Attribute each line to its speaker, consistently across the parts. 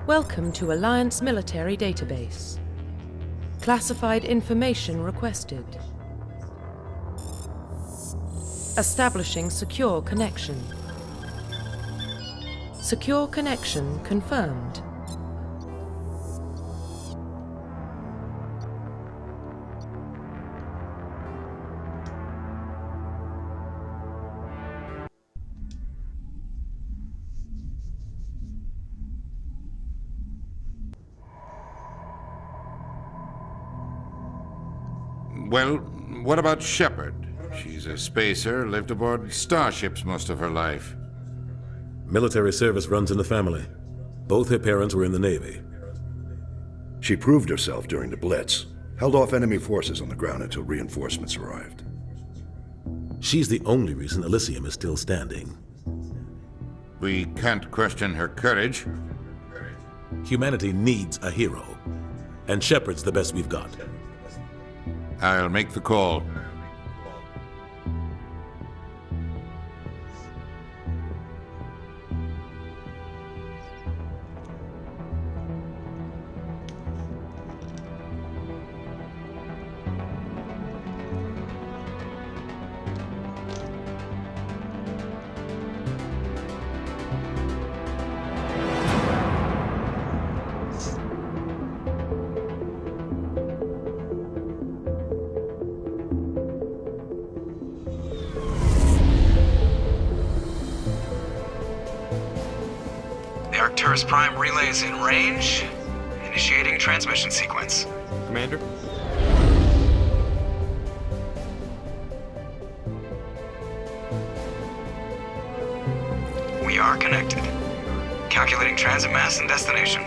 Speaker 1: Welcome to Alliance Military Database. Classified information requested. Establishing secure connection. Secure connection confirmed.
Speaker 2: Well, what about Shepard? She's a spacer, lived aboard starships most of her life.
Speaker 3: Military service runs in the family. Both her parents were in the Navy.
Speaker 4: She proved herself during the Blitz, held off enemy forces on the ground until reinforcements arrived.
Speaker 3: She's the only reason Elysium is still standing.
Speaker 2: We can't question her courage.
Speaker 3: Humanity needs a hero, and Shepard's the best we've got.
Speaker 2: I'll make the call.
Speaker 5: Arcturus Prime relay is in range. Initiating transmission sequence.
Speaker 6: Commander?
Speaker 5: We are connected. Calculating transit mass and destination.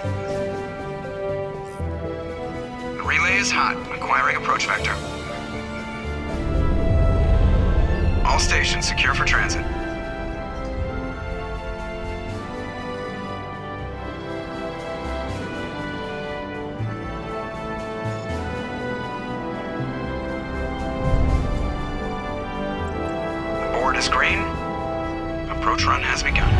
Speaker 5: The relay is hot, acquiring approach vector. All stations secure for transit. Is green. Approach run has begun.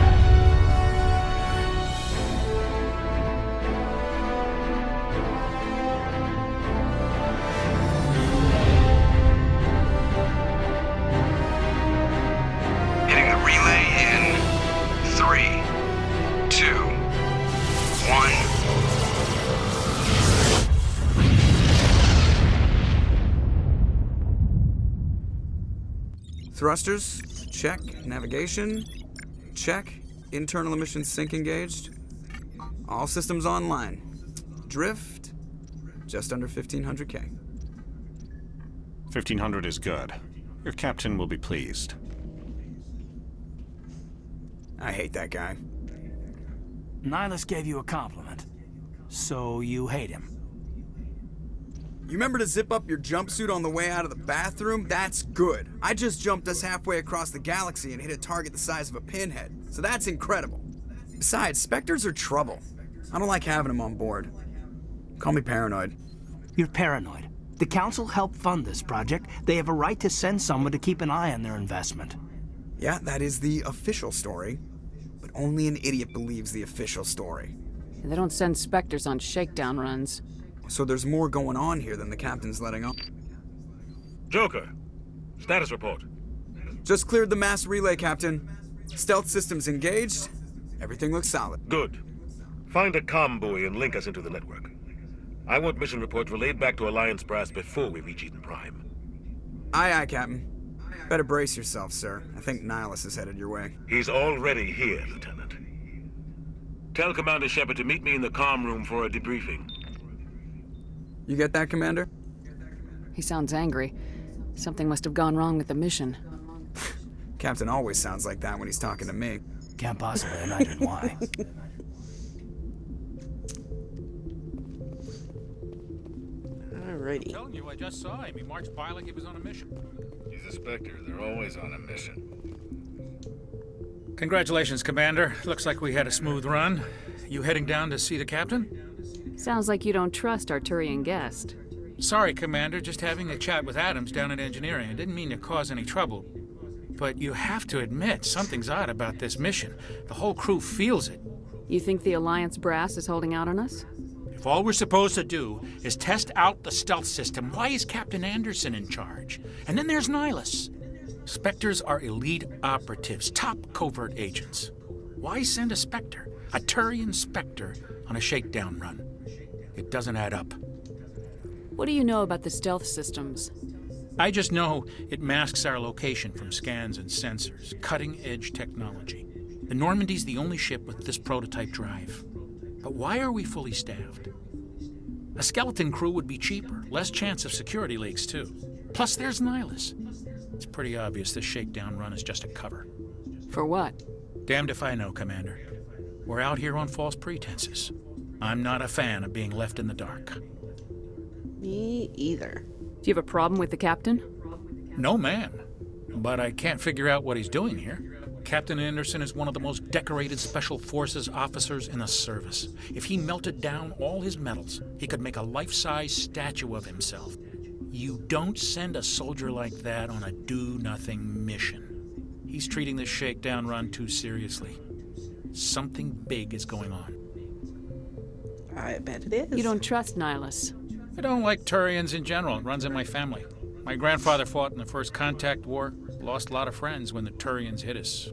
Speaker 5: Hitting the relay in 3, 2, 1. Thrusters, check. Navigation, check. Internal emissions sync engaged. All systems online. Drift, just under 1,500K.
Speaker 6: 1,500 is good. Your captain will be pleased.
Speaker 5: I hate that guy.
Speaker 7: Nihilus gave you a compliment, so you hate him.
Speaker 5: You remember to zip up your jumpsuit on the way out of the bathroom? That's good. I just jumped us halfway across the galaxy and hit a target the size of a pinhead, so that's incredible. Besides, Spectres are trouble. I don't like having them on board. Call me paranoid.
Speaker 7: You're paranoid. The Council helped fund this project. They have a right to send someone to keep an eye on their investment.
Speaker 5: Yeah, that is the official story. But only an idiot believes the official story.
Speaker 8: They don't send Spectres on shakedown runs.
Speaker 5: So there's more going on here than the captain's letting on.
Speaker 9: Joker, status report.
Speaker 5: Just cleared the mass relay, Captain. Stealth systems engaged. Everything looks solid.
Speaker 9: Good. Find a comm buoy and link us into the network. I want mission reports relayed back to Alliance Brass before we reach Eden Prime.
Speaker 5: Aye, aye, Captain. Better brace yourself, sir. I think Nihilus is headed your way.
Speaker 9: He's already here, Lieutenant. Tell Commander Shepard to meet me in the comm room for a debriefing.
Speaker 5: You get that, Commander?
Speaker 8: He sounds angry. Something must have gone wrong with the mission.
Speaker 5: Captain always sounds like that when he's talking to me.
Speaker 7: Can't possibly imagine why.
Speaker 10: Alrighty.
Speaker 11: I'm telling you, I just saw him. He marched by like he was on a mission.
Speaker 12: He's a Spectre. They're always on a mission.
Speaker 11: Congratulations, Commander. Looks like we had a smooth run. You heading down to see the captain?
Speaker 8: Sounds like you don't trust Arturian guest.
Speaker 11: Sorry, Commander. Just having a chat with Adams down at engineering. I didn't mean to cause any trouble. But you have to admit, something's odd about this mission. The whole crew feels it.
Speaker 8: You think the Alliance brass is holding out on us?
Speaker 11: If all we're supposed to do is test out the stealth system, why is Captain Anderson in charge? And then there's Nihilus. Spectres are elite operatives, top covert agents. Why send a Spectre, a Turian Spectre, on a shakedown run? It doesn't add up.
Speaker 8: What do you know about the stealth systems?
Speaker 11: I just know it masks our location from scans and sensors. Cutting-edge technology. The Normandy's the only ship with this prototype drive. But why are we fully staffed? A skeleton crew would be cheaper, less chance of security leaks, too. Plus, there's Nihilus. It's pretty obvious this shakedown run is just a cover.
Speaker 8: For what?
Speaker 11: Damned if I know, Commander. We're out here on false pretenses. I'm not a fan of being left in the dark.
Speaker 10: Me either.
Speaker 8: Do you have a problem with the captain?
Speaker 11: No, ma'am. But I can't figure out what he's doing here. Captain Anderson is one of the most decorated Special Forces officers in the service. If he melted down all his medals, he could make a life-size statue of himself. You don't send a soldier like that on a do-nothing mission. He's treating this shakedown run too seriously. Something big is going on.
Speaker 10: I bet it is.
Speaker 8: You don't trust Nihilus?
Speaker 11: I don't like Turians in general. It runs in my family. My grandfather fought in the First Contact War. Lost a lot of friends when the Turians hit us.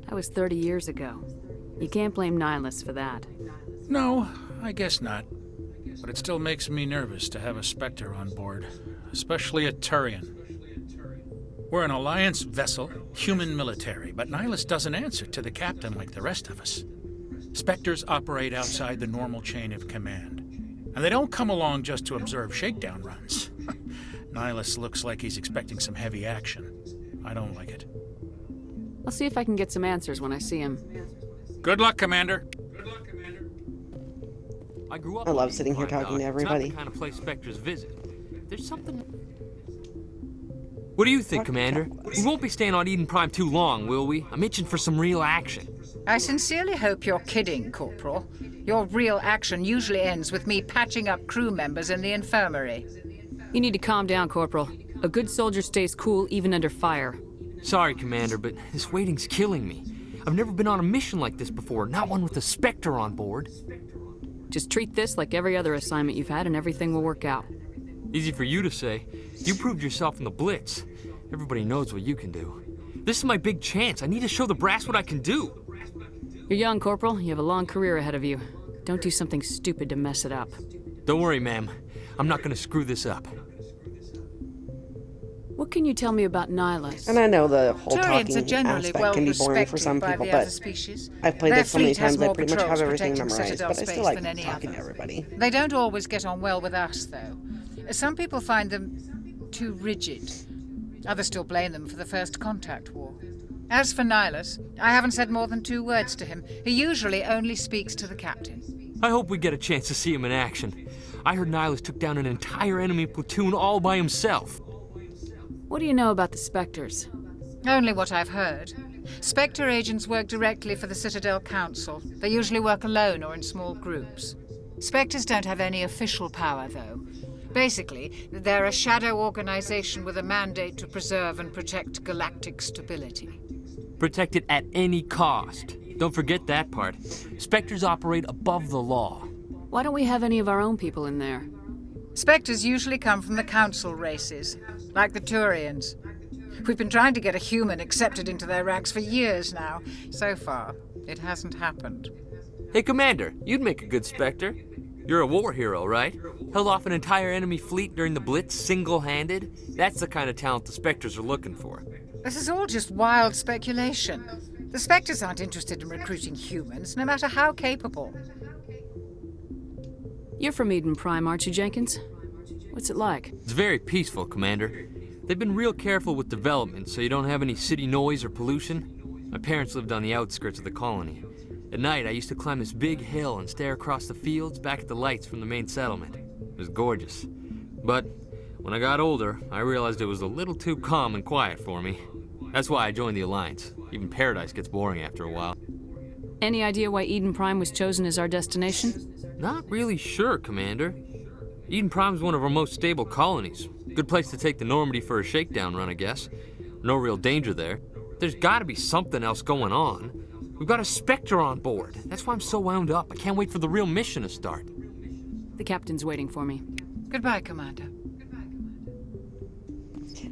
Speaker 8: That was 30 years ago. You can't blame Nihilus for that.
Speaker 11: No, I guess not. But it still makes me nervous to have a Spectre on board, especially a Turian. We're an Alliance vessel, human military, but Nihilus doesn't answer to the captain like the rest of us. Spectres operate outside the normal chain of command. And they don't come along just to observe shakedown runs. Nihilus looks like he's expecting some heavy action. I don't like it.
Speaker 8: I'll see if I can get some answers when I see him.
Speaker 11: Good luck, Commander.
Speaker 10: I love sitting here talking to everybody.
Speaker 13: It's not the kind of place Spectres visit. There's something... What do you think, Commander? We won't be staying on Eden Prime too long, will we? I'm itching for some real action.
Speaker 14: I sincerely hope you're kidding, Corporal. Your real action usually ends with me patching up crew members in the infirmary.
Speaker 8: You need to calm down, Corporal. A good soldier stays cool even under fire.
Speaker 13: Sorry, Commander, but this waiting's killing me. I've never been on a mission like this before, not one with a Spectre on board.
Speaker 8: Just treat this like every other assignment you've had and everything will work out.
Speaker 13: Easy for you to say. You proved yourself in the Blitz. Everybody knows what you can do. This is my big chance. I need to show the brass what I can do.
Speaker 8: You're young, Corporal. You have a long career ahead of you. Don't do something stupid to mess it up.
Speaker 13: Don't worry, ma'am. I'm not gonna screw this up.
Speaker 8: What can you tell me about Nihilus?
Speaker 10: And I know the whole
Speaker 14: Turians
Speaker 10: talking
Speaker 14: are generally
Speaker 10: aspect can be boring for some people, but I've played this so many times I pretty much have everything memorized, but I still like talking to everybody.
Speaker 14: They don't always get on well with us, though. Some people find them too rigid. Others still blame them for the First Contact War. As for Nihilus, I haven't said more than 2 words to him. He usually only speaks to the captain.
Speaker 13: I hope we get a chance to see him in action. I heard Nihilus took down an entire enemy platoon all by himself.
Speaker 8: What do you know about the Spectres?
Speaker 14: Only what I've heard. Spectre agents work directly for the Citadel Council. They usually work alone or in small groups. Spectres don't have any official power, though. Basically, they're a shadow organization with a mandate to preserve and protect galactic stability.
Speaker 13: Protect it at any cost. Don't forget that part. Spectres operate above the law.
Speaker 8: Why don't we have any of our own people in there?
Speaker 14: Spectres usually come from the Council races, like the Turians. We've been trying to get a human accepted into their ranks for years now. So far, it hasn't happened.
Speaker 13: Hey, Commander, you'd make a good Spectre. You're a war hero, right? Held off an entire enemy fleet during the Blitz single-handed? That's the kind of talent the Spectres are looking for.
Speaker 14: This is all just wild speculation. The Spectres aren't interested in recruiting humans, no matter how capable.
Speaker 8: You're from Eden Prime, aren't you, Jenkins? What's it like?
Speaker 13: It's very peaceful, Commander. They've been real careful with development, so you don't have any city noise or pollution. My parents lived on the outskirts of the colony. At night, I used to climb this big hill and stare across the fields back at the lights from the main settlement. It was gorgeous. But when I got older, I realized it was a little too calm and quiet for me. That's why I joined the Alliance. Even Paradise gets boring after a while.
Speaker 8: Any idea why Eden Prime was chosen as our destination?
Speaker 13: Not really sure, Commander. Eden Prime's one of our most stable colonies. Good place to take the Normandy for a shakedown run, I guess. No real danger there. There's gotta be something else going on. We've got a Spectre on board. That's why I'm so wound up. I can't wait for the real mission to start.
Speaker 8: The captain's waiting for me.
Speaker 14: Goodbye, Commander.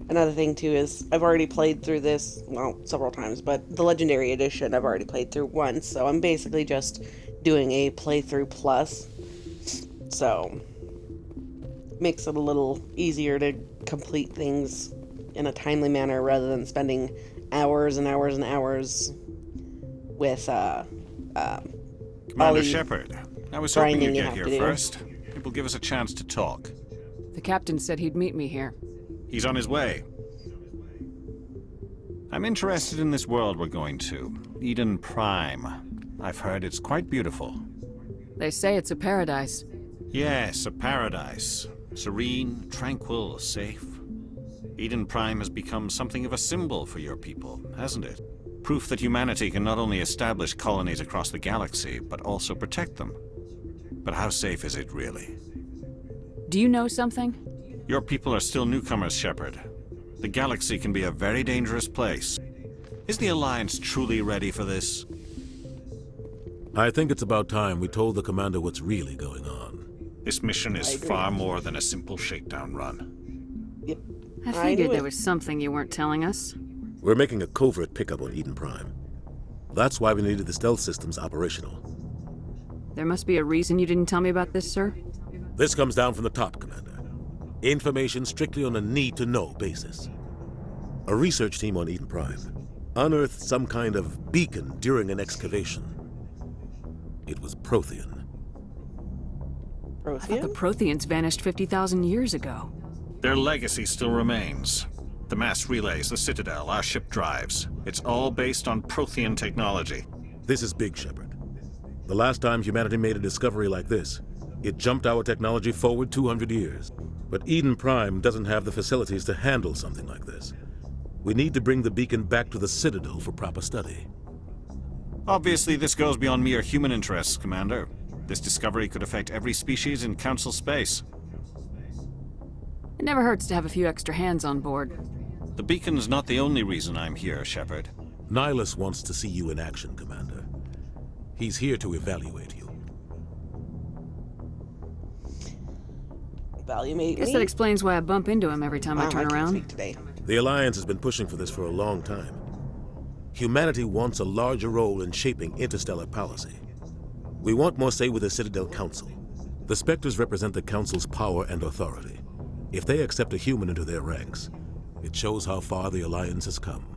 Speaker 10: Another thing, too, is I've already played through this, well, several times, but the Legendary Edition I've already played through once, so I'm basically just doing a playthrough plus. So, makes it a little easier to complete things in a timely manner rather than spending hours and hours and hours with,
Speaker 6: Commander Shepard, I was hoping you'd get here first. It will give us a chance to talk.
Speaker 8: The captain said he'd meet me here.
Speaker 6: He's on his way. I'm interested in this world we're going to, Eden Prime. I've heard it's quite beautiful.
Speaker 8: They say it's a paradise.
Speaker 6: Yes, a paradise. Serene, tranquil, safe. Eden Prime has become something of a symbol for your people, hasn't it? Proof that humanity can not only establish colonies across the galaxy, but also protect them. But how safe is it, really?
Speaker 8: Do you know something?
Speaker 6: Your people are still newcomers, Shepard. The galaxy can be a very dangerous place. Is the Alliance truly ready for this?
Speaker 3: I think it's about time we told the commander what's really going on.
Speaker 6: This mission is far more than a simple shakedown run.
Speaker 10: Yep.
Speaker 8: I figured there was something you weren't telling us.
Speaker 3: We're making a covert pickup on Eden Prime. That's why we needed the stealth systems operational.
Speaker 8: There must be a reason you didn't tell me about this, sir?
Speaker 3: This comes down from the top, Commander. Information strictly on a need-to-know basis. A research team on Eden Prime unearthed some kind of beacon during an excavation. It was Prothean.
Speaker 8: I thought the Protheans vanished 50,000 years ago.
Speaker 6: Their legacy still remains. The mass relays, the Citadel, our ship drives. It's all based on Prothean technology.
Speaker 3: This is big, Shepard. The last time humanity made a discovery like this, it jumped our technology forward 200 years. But Eden Prime doesn't have the facilities to handle something like this. We need to bring the beacon back to the Citadel for proper study.
Speaker 6: Obviously, this goes beyond mere human interests, Commander. This discovery could affect every species in Council space.
Speaker 8: It never hurts to have a few extra hands on board.
Speaker 6: The beacon's not the only reason I'm here, Shepard.
Speaker 3: Nihilus wants to see you in action, Commander. He's here to evaluate you.
Speaker 10: Evaluate
Speaker 8: Guess that explains why I bump into him every time I turn around.
Speaker 3: The Alliance has been pushing for this for a long time. Humanity wants a larger role in shaping interstellar policy. We want more say with the Citadel Council. The Spectres represent the Council's power and authority. If they accept a human into their ranks, it shows how far the Alliance has come.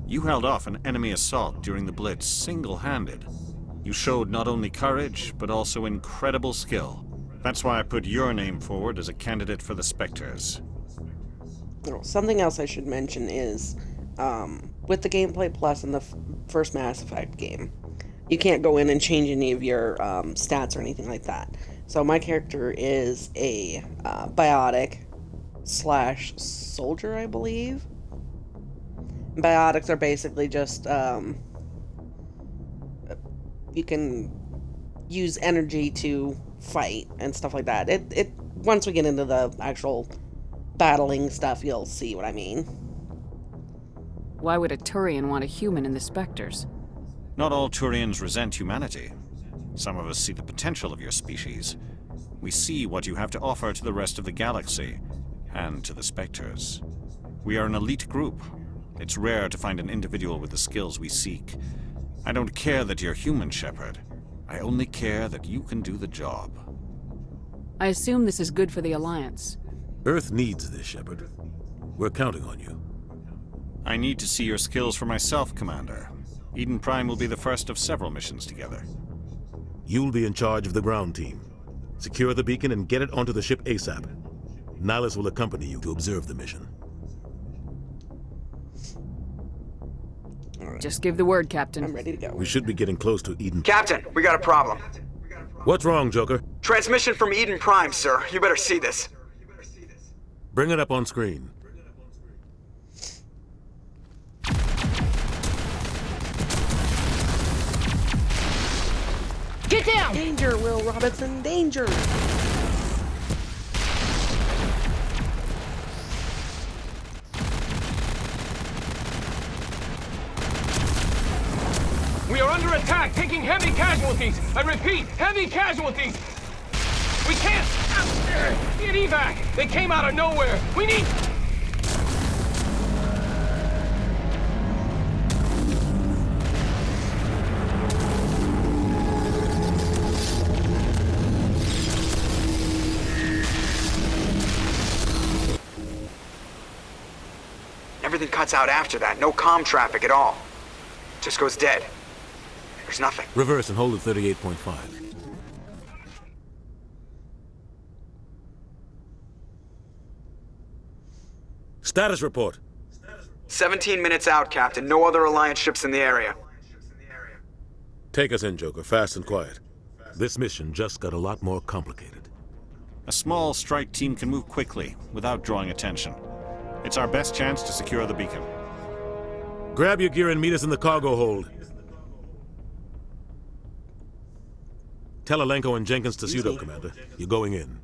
Speaker 6: You held off an enemy assault during the Blitz single-handed. You showed not only courage, but also incredible skill. That's why I put your name forward as a candidate for the Spectres.
Speaker 10: Oh, something else I should mention is, with the Gameplay Plus in the first Mass Effect game, you can't go in and change any of your stats or anything like that. So my character is a biotic/soldier, I believe. Biotics are basically just, you can use energy to fight and stuff like that. Once we get into the actual battling stuff, you'll see what I mean.
Speaker 8: Why would a Turian want a human in the Spectres?
Speaker 6: Not all Turians resent humanity. Some of us see the potential of your species. We see what you have to offer to the rest of the galaxy, and to the Spectres. We are an elite group. It's rare to find an individual with the skills we seek. I don't care that you're human, Shepard. I only care that you can do the job.
Speaker 8: I assume this is good for the Alliance.
Speaker 3: Earth needs this, Shepard. We're counting on you.
Speaker 6: I need to see your skills for myself, Commander. Eden Prime will be the first of several missions together.
Speaker 3: You'll be in charge of the ground team. Secure the beacon and get it onto the ship ASAP. Nihilus will accompany you to observe the mission.
Speaker 8: Just give the word, Captain.
Speaker 10: I'm ready to go.
Speaker 3: We should be getting close to Eden.
Speaker 5: Captain, we got a problem.
Speaker 3: What's wrong, Joker?
Speaker 5: Transmission from Eden Prime, sir. You better see this.
Speaker 3: Bring it up on screen.
Speaker 10: Get down! Danger, Will Robinson, danger!
Speaker 5: We are
Speaker 15: under attack, taking heavy casualties. I repeat, heavy casualties. We can't get evac. They came out of nowhere. We need...
Speaker 5: Everything cuts out after that. No comm traffic at all. Just goes dead. There's nothing.
Speaker 3: Reverse and hold at 38.5. Status report.
Speaker 5: 17 minutes out, Captain. No other Alliance ships in the area.
Speaker 3: Take us in, Joker, fast and quiet. This mission just got a lot more complicated.
Speaker 6: A small strike team can move quickly, without drawing attention. It's our best chance to secure the beacon.
Speaker 3: Grab your gear and meet us in the cargo hold. Tell Alenko and Jenkins to suit up, Commander. You're going in.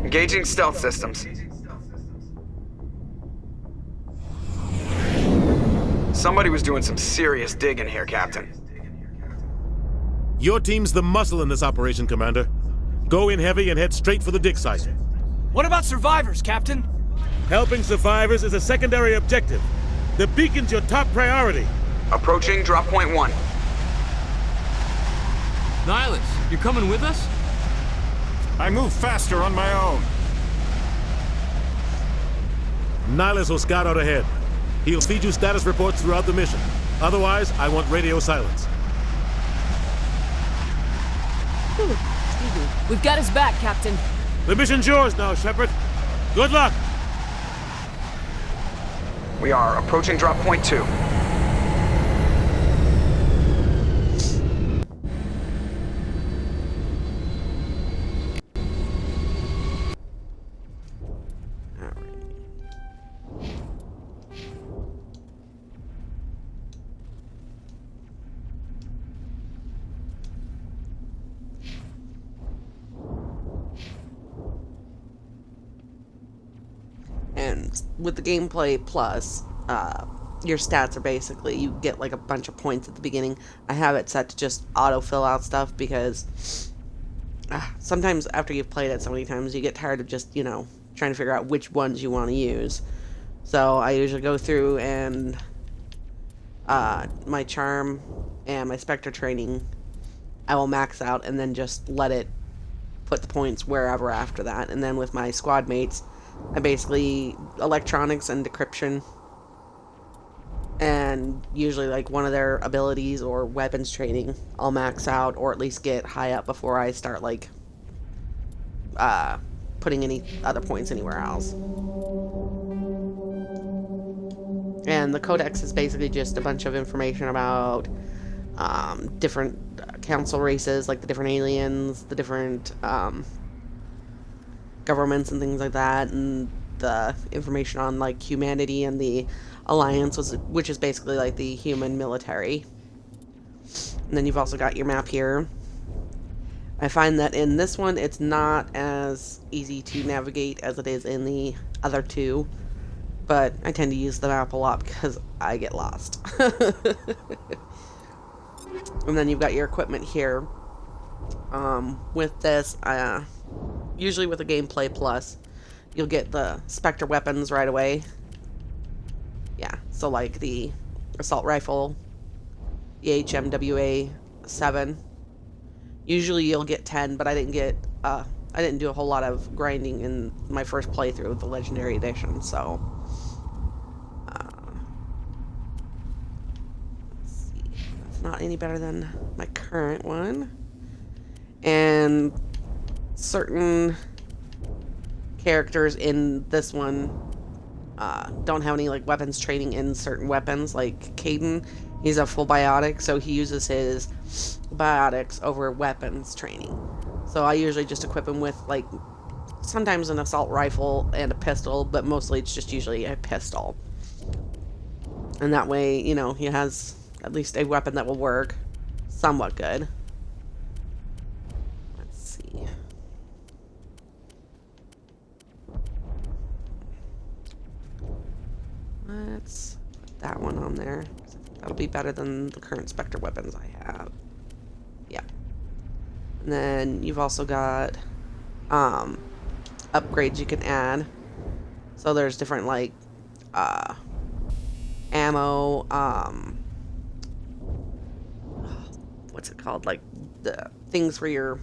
Speaker 5: Engaging stealth systems. Somebody was doing some serious digging here, Captain.
Speaker 3: Your team's the muscle in this operation, Commander. Go in heavy and head straight for the dig site.
Speaker 15: What about survivors, Captain?
Speaker 3: Helping survivors is a secondary objective. The beacon's your top priority.
Speaker 5: Approaching drop point 1.
Speaker 13: Nihilus, you're coming with us?
Speaker 6: I move faster on my own.
Speaker 3: Nihilus will scout out ahead. He'll feed you status reports throughout the mission. Otherwise, I want radio silence.
Speaker 8: We've got his back, Captain.
Speaker 3: The mission's yours now, Shepard. Good luck!
Speaker 5: We are approaching drop point 2.
Speaker 10: And with the gameplay plus, your stats are basically, you get like a bunch of points at the beginning. I have it set to just auto fill out stuff because sometimes after you've played it so many times, you get tired of just, trying to figure out which ones you want to use. So I usually go through and my charm and my Spectre training, I will max out and then just let it put the points wherever after that. And then with my squad mates, I basically electronics and decryption, and usually like one of their abilities or weapons training I'll max out or at least get high up before I start like putting any other points anywhere else. And the codex is basically just a bunch of information about different council races, like the different aliens, the different governments and things like that, and the information on like humanity and the Alliance, which is basically like the human military. And then you've also got your map here. I find that in this one it's not as easy to navigate as it is in the other two, but I tend to use the map a lot because I get lost. And then you've got your equipment here. With this, usually with a gameplay plus, you'll get the Spectre weapons right away. Yeah, so like the assault rifle, the HMWA 7. Usually you'll get 10, but I didn't do a whole lot of grinding in my first playthrough with the Legendary Edition, so let's see. That's not any better than my current one. And certain characters in this one don't have any like weapons training in certain weapons. Like Caden, he's a full biotic, so he uses his biotics over weapons training. So I usually just equip him with like sometimes an assault rifle and a pistol, but mostly it's just usually a pistol. And that way, he has at least a weapon that will work somewhat good. Let's put that one on there. That'll be better than the current Spectre weapons I have. Yeah. And then you've also got upgrades you can add. So there's different like ammo, what's it called? Like the things for your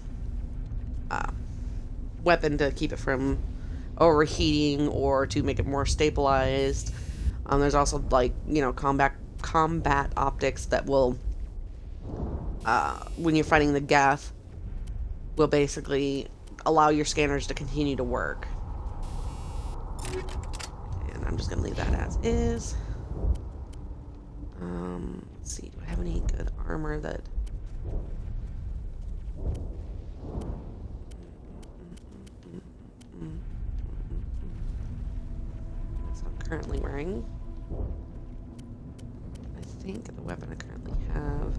Speaker 10: weapon to keep it from overheating or to make it more stabilized. There's also like, you know, combat optics that will, when you're fighting the Geth, will basically allow your scanners to continue to work. And I'm just gonna leave that as is. Let's see, do I have any good armor that... That's what I'm currently wearing. I think the weapon I currently have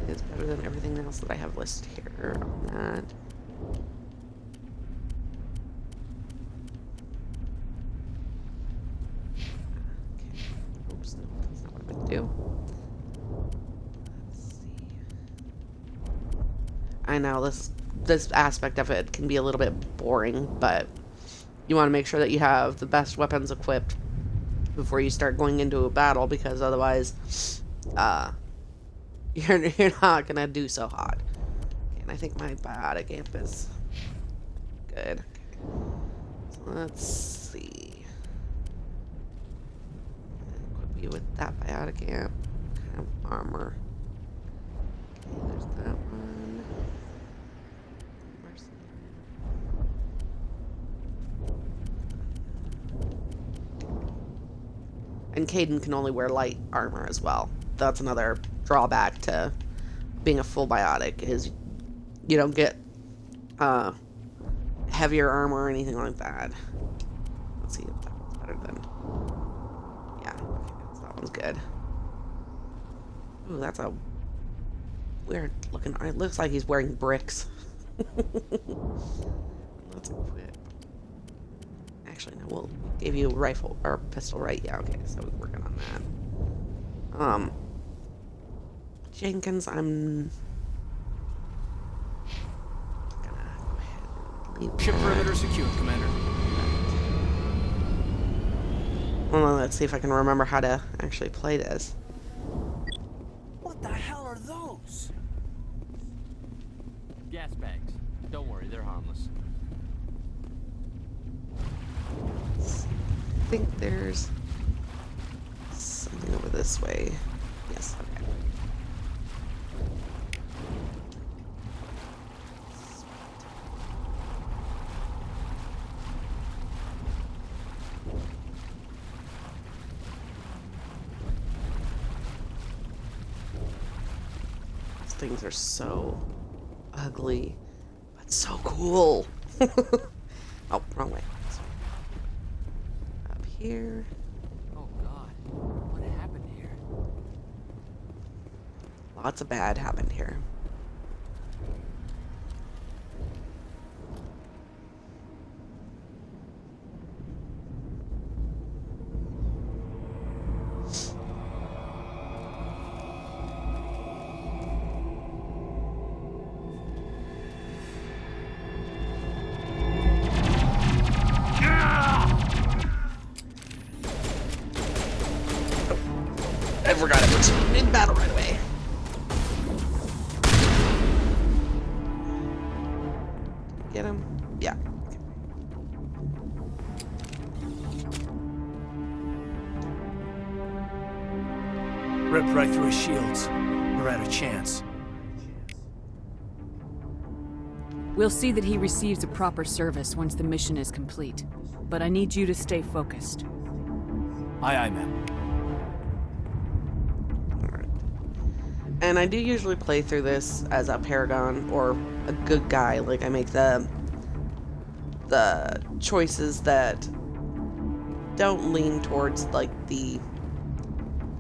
Speaker 10: is better than everything else that I have listed here on that. Okay. Oops, no, that's not what I meant to do. Let's see. I know this aspect of it can be a little bit boring, but you want to make sure that you have the best weapons equipped before you start going into a battle, because otherwise you're not gonna do so hot. Okay, and I think my biotic amp is good. So let's see. Equip you with that biotic amp. What kind of armor? Okay, there's that one. And Kaidan can only wear light armor as well. That's another drawback to being a full biotic, is you don't get heavier armor or anything like that. Let's see if that one's better than... Yeah, okay, so that one's good. Ooh, that's a weird looking... It looks like he's wearing bricks. Let's equip. Actually, no, we'll give you a rifle or pistol, right? Yeah, okay, so we're working on that. Jenkins, I'm gonna go ahead and leave
Speaker 5: Ship
Speaker 10: that.
Speaker 5: perimeter secured, Commander.
Speaker 10: Well, let's see if I can remember how to actually play this.
Speaker 7: What the hell are those?
Speaker 13: Gas bags. Don't worry, they're harmless.
Speaker 10: I think there's something over this way. Yes, okay. These things are so ugly, but so cool. Oh, wrong way. Up here.
Speaker 13: Oh God, what happened here?
Speaker 10: Lots of bad happened here. I forgot it was in battle right away. Get him? Yeah.
Speaker 7: Ripped right through his shields. We're out of chance.
Speaker 8: We'll see that he receives a proper service once the mission is complete. But I need you to stay focused.
Speaker 7: Aye, aye, ma'am.
Speaker 10: And I do usually play through this as a Paragon or a good guy. Like, I make the choices that don't lean towards, like, the...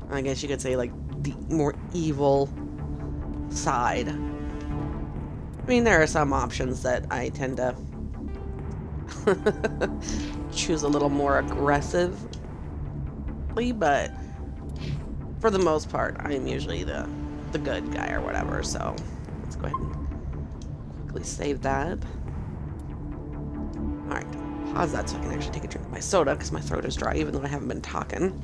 Speaker 10: I guess you could say, like, the more evil side. I mean, there are some options that I tend to choose a little more aggressive smartly, but for the most part, I'm usually the good guy or whatever. So let's go ahead and quickly save that. All right, pause that so I can actually take a drink of my soda because my throat is dry, even though I haven't been talking.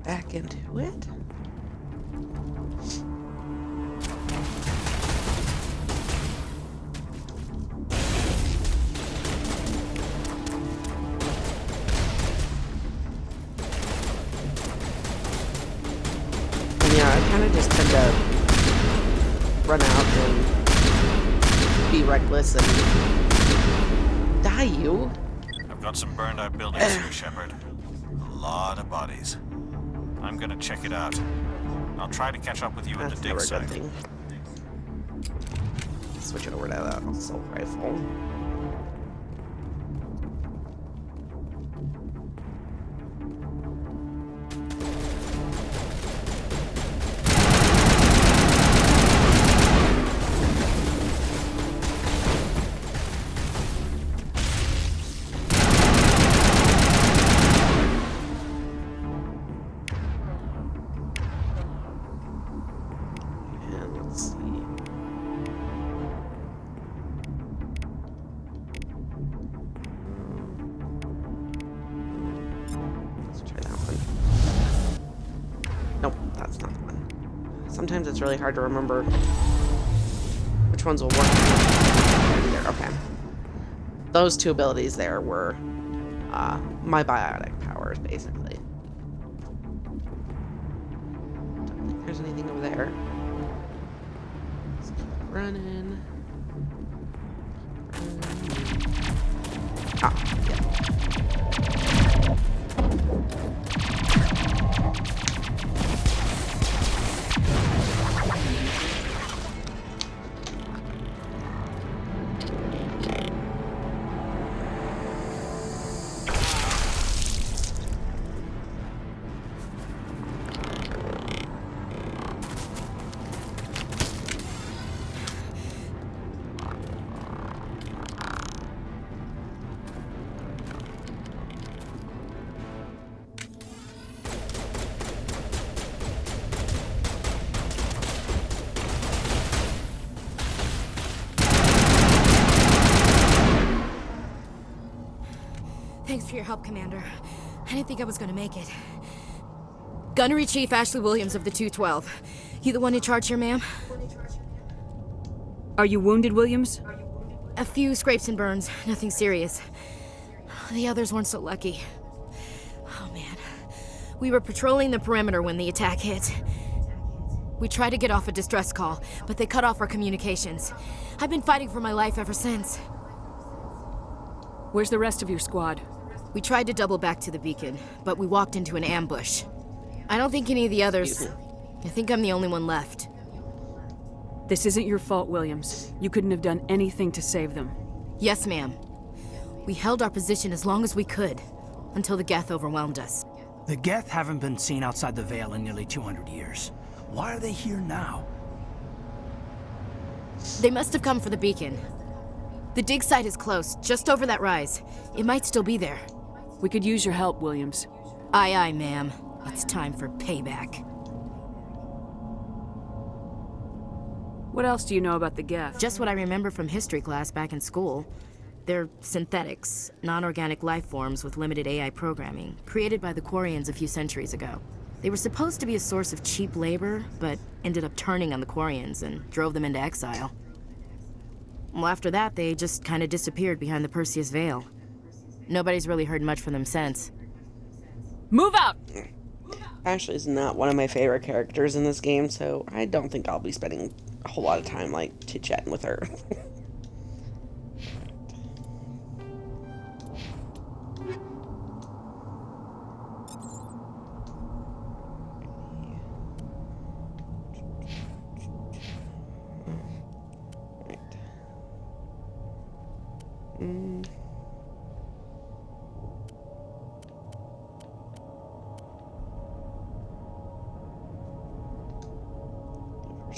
Speaker 10: Back into it. And yeah, I kind of just tend to run out and be reckless and die you.
Speaker 6: I've got some burned out buildings here, Shepard. A lot of bodies. I'm gonna check it out. I'll try to catch up with you at the dig site.
Speaker 10: Switch over to that assault rifle. Sometimes it's really hard to remember which ones will work. There, okay. Those two abilities there were my biotic powers, basically. Don't think there's anything over there. Let's keep running. Ah, yeah.
Speaker 16: Thanks for your help, Commander. I didn't think I was gonna make it. Gunnery Chief Ashley Williams of the 212. You the one in charge here, ma'am?
Speaker 8: Are you wounded, Williams?
Speaker 16: A few scrapes and burns, nothing serious. The others weren't so lucky. Oh man. We were patrolling the perimeter when the attack hit. We tried to get off a distress call, but they cut off our communications. I've been fighting for my life ever since.
Speaker 8: Where's the rest of your squad?
Speaker 16: We tried to double back to the beacon, but we walked into an ambush. I don't think any of the others... I think I'm the only one left.
Speaker 8: This isn't your fault, Williams. You couldn't have done anything to save them.
Speaker 16: Yes, ma'am. We held our position as long as we could, until the Geth overwhelmed us.
Speaker 7: The Geth haven't been seen outside the Veil in nearly 200 years. Why are they here now?
Speaker 16: They must have come for the beacon. The dig site is close, just over that rise. It might still be there.
Speaker 8: We could use your help, Williams.
Speaker 16: Aye, aye, ma'am. It's time for payback.
Speaker 8: What else do you know about the Geth?
Speaker 16: Just what I remember from history class back in school. They're synthetics, non-organic life forms with limited AI programming, created by the Quarians a few centuries ago. They were supposed to be a source of cheap labor, but ended up turning on the Quarians and drove them into exile. Well, after that, they just kind of disappeared behind the Perseus Veil. Nobody's really heard much from them since.
Speaker 8: Move out!
Speaker 10: Ashley's not one of my favorite characters in this game, so I don't think I'll be spending a whole lot of time, like, chit-chatting with her.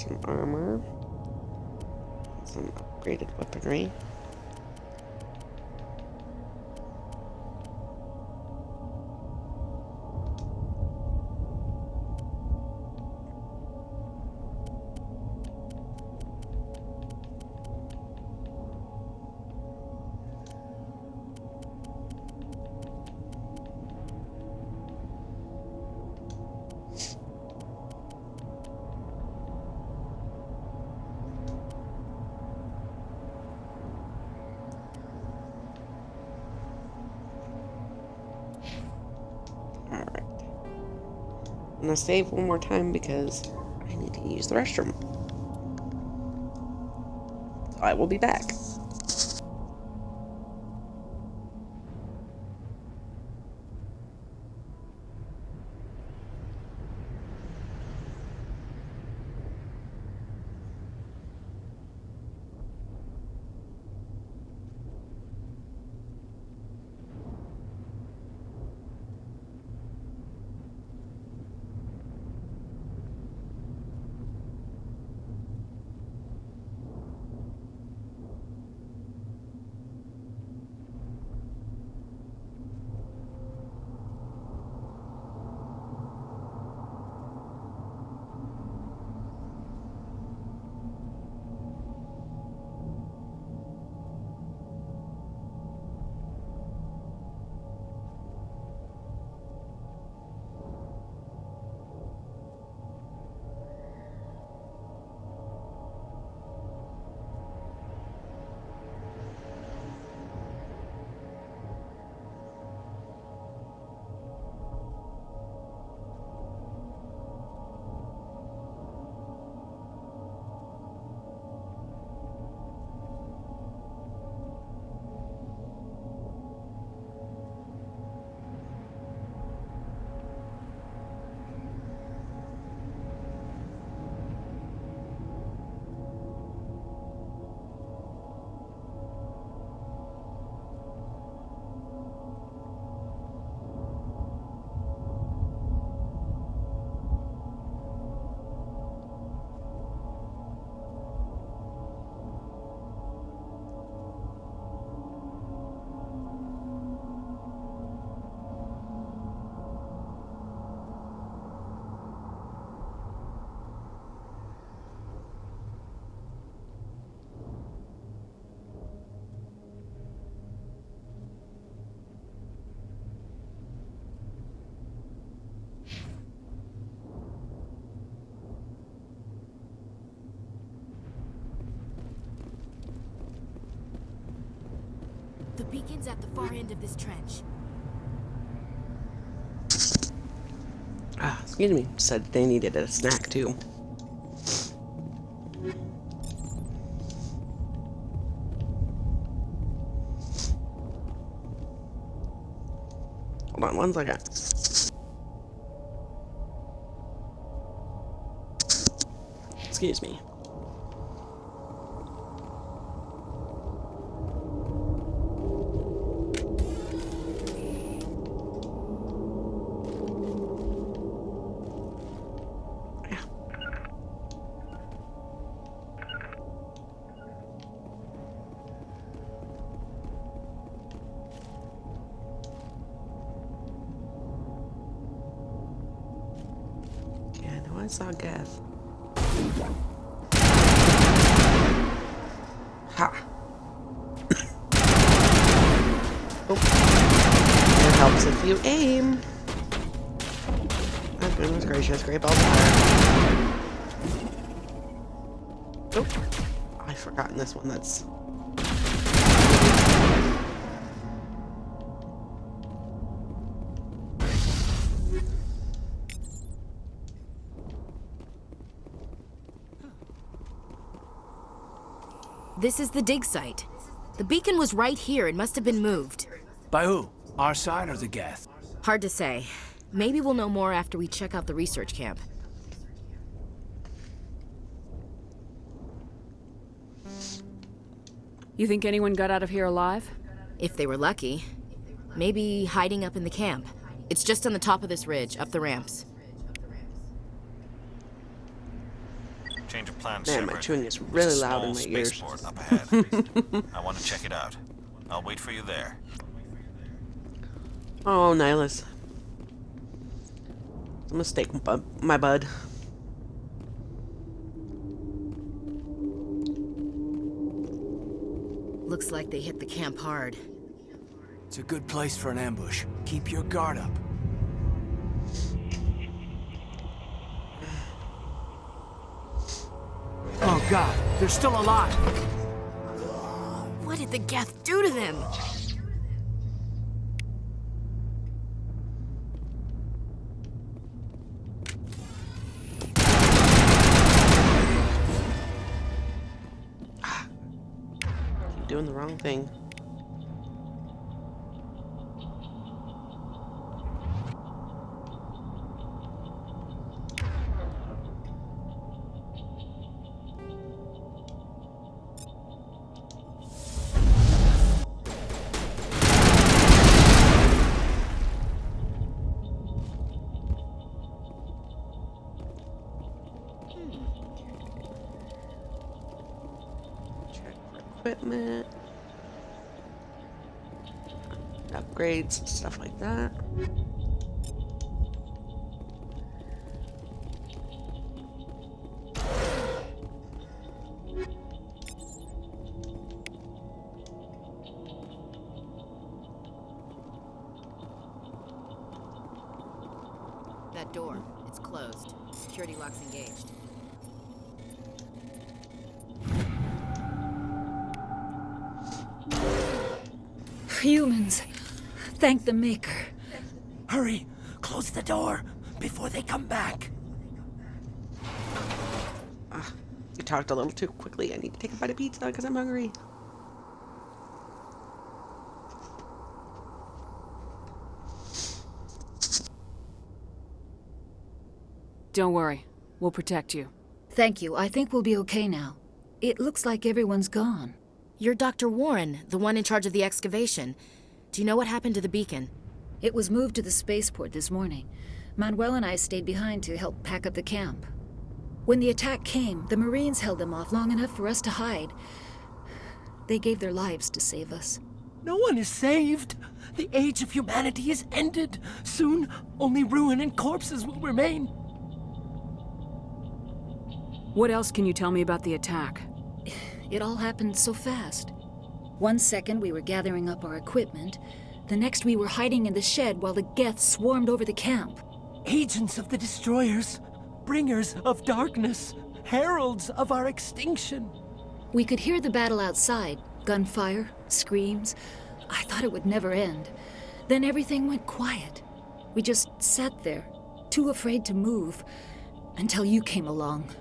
Speaker 10: some armor. Some upgraded weaponry. I'm gonna save one more time because I need to use the restroom. I will be back.
Speaker 16: The beacon's at the far end of this trench.
Speaker 10: Excuse me. Said they needed a snack too. Hold on one second. Excuse me. I saw Geth. Ha! Oh. It helps if you aim. Oh, goodness gracious, great balls of fire. Oh, I've forgotten this one. That's.
Speaker 16: This is the dig site. The beacon was right here. It must have been moved.
Speaker 7: By who? Our side or the Geth?
Speaker 16: Hard to say. Maybe we'll know more after we check out the research camp.
Speaker 8: You think anyone got out of here alive?
Speaker 16: If they were lucky. Maybe hiding up in the camp. It's just on the top of this ridge, up the ramps.
Speaker 6: Change of plans,
Speaker 10: Man,
Speaker 6: Shepard.
Speaker 10: my chewing is
Speaker 6: There's
Speaker 10: really
Speaker 6: a
Speaker 10: loud in
Speaker 6: small
Speaker 10: my ears.
Speaker 6: spaceport up ahead. I want to check it out. I'll wait for you there.
Speaker 10: Oh, Nihilus. A mistake, my bud.
Speaker 16: Looks like they hit the camp hard.
Speaker 7: It's a good place for an ambush. Keep your guard up. Oh god, they're still alive!
Speaker 16: What did the Geth do to them?
Speaker 10: Keep doing the wrong thing. Equipment, upgrades, stuff like that.
Speaker 16: That door, it's closed. Security lock's engaged.
Speaker 17: Humans. Thank the Maker.
Speaker 7: Hurry! Close the door before they come back.
Speaker 10: You talked a little too quickly. I need to take a bite of pizza because I'm hungry.
Speaker 8: Don't worry. We'll protect you.
Speaker 17: Thank you. I think we'll be okay now. It looks like everyone's gone.
Speaker 16: You're Dr. Warren, the one in charge of the excavation. Do you know what happened to the beacon?
Speaker 17: It was moved to the spaceport this morning. Manuel and I stayed behind to help pack up the camp. When the attack came, the Marines held them off long enough for us to hide. They gave their lives to save us.
Speaker 7: No one is saved. The age of humanity is ended. Soon, only ruin and corpses will remain.
Speaker 8: What else can you tell me about the attack?
Speaker 17: It all happened so fast. 1 second we were gathering up our equipment. The next we were hiding in the shed while the Geth swarmed over the camp.
Speaker 7: Agents of the Destroyers, bringers of darkness, heralds of our extinction.
Speaker 17: We could hear the battle outside. Gunfire, screams. I thought it would never end. Then everything went quiet. We just sat there, too afraid to move, until you came along.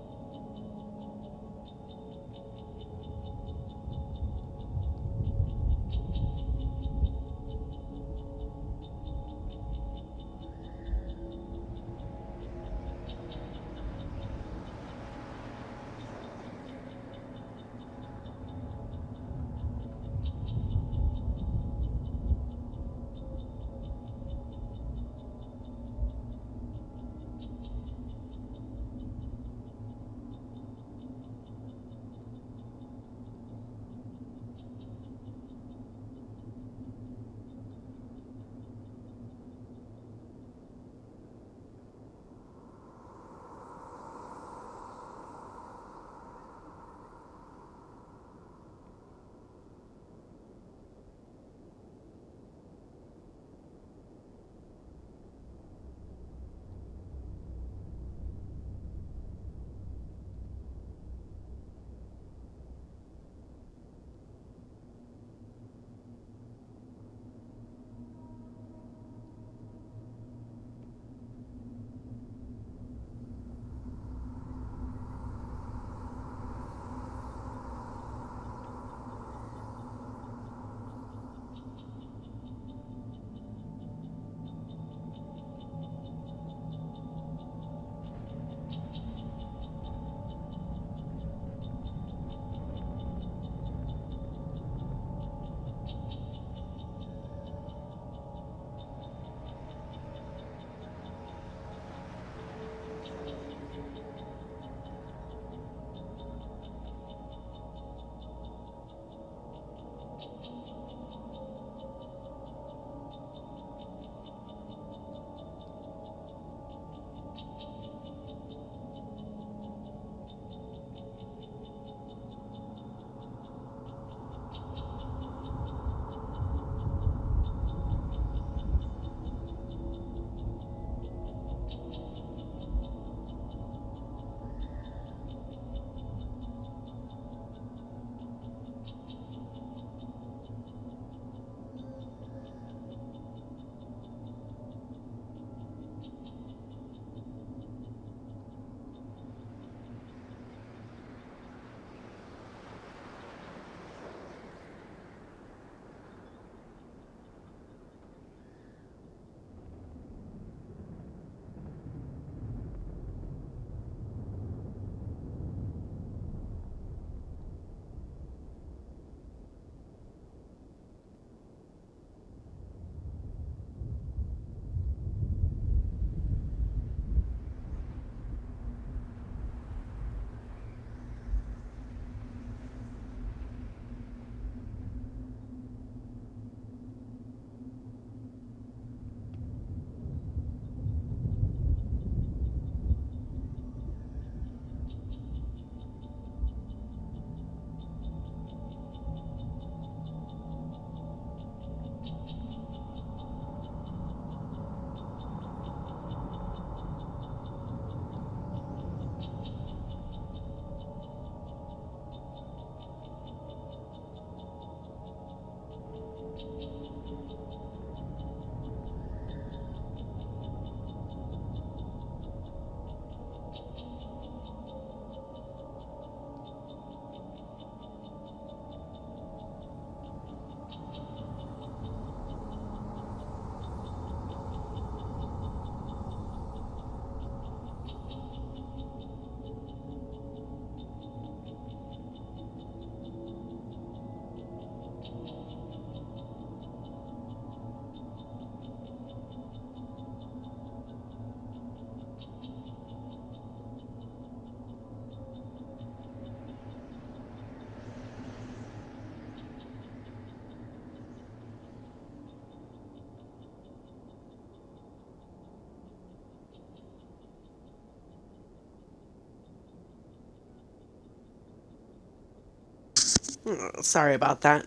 Speaker 10: Sorry about that.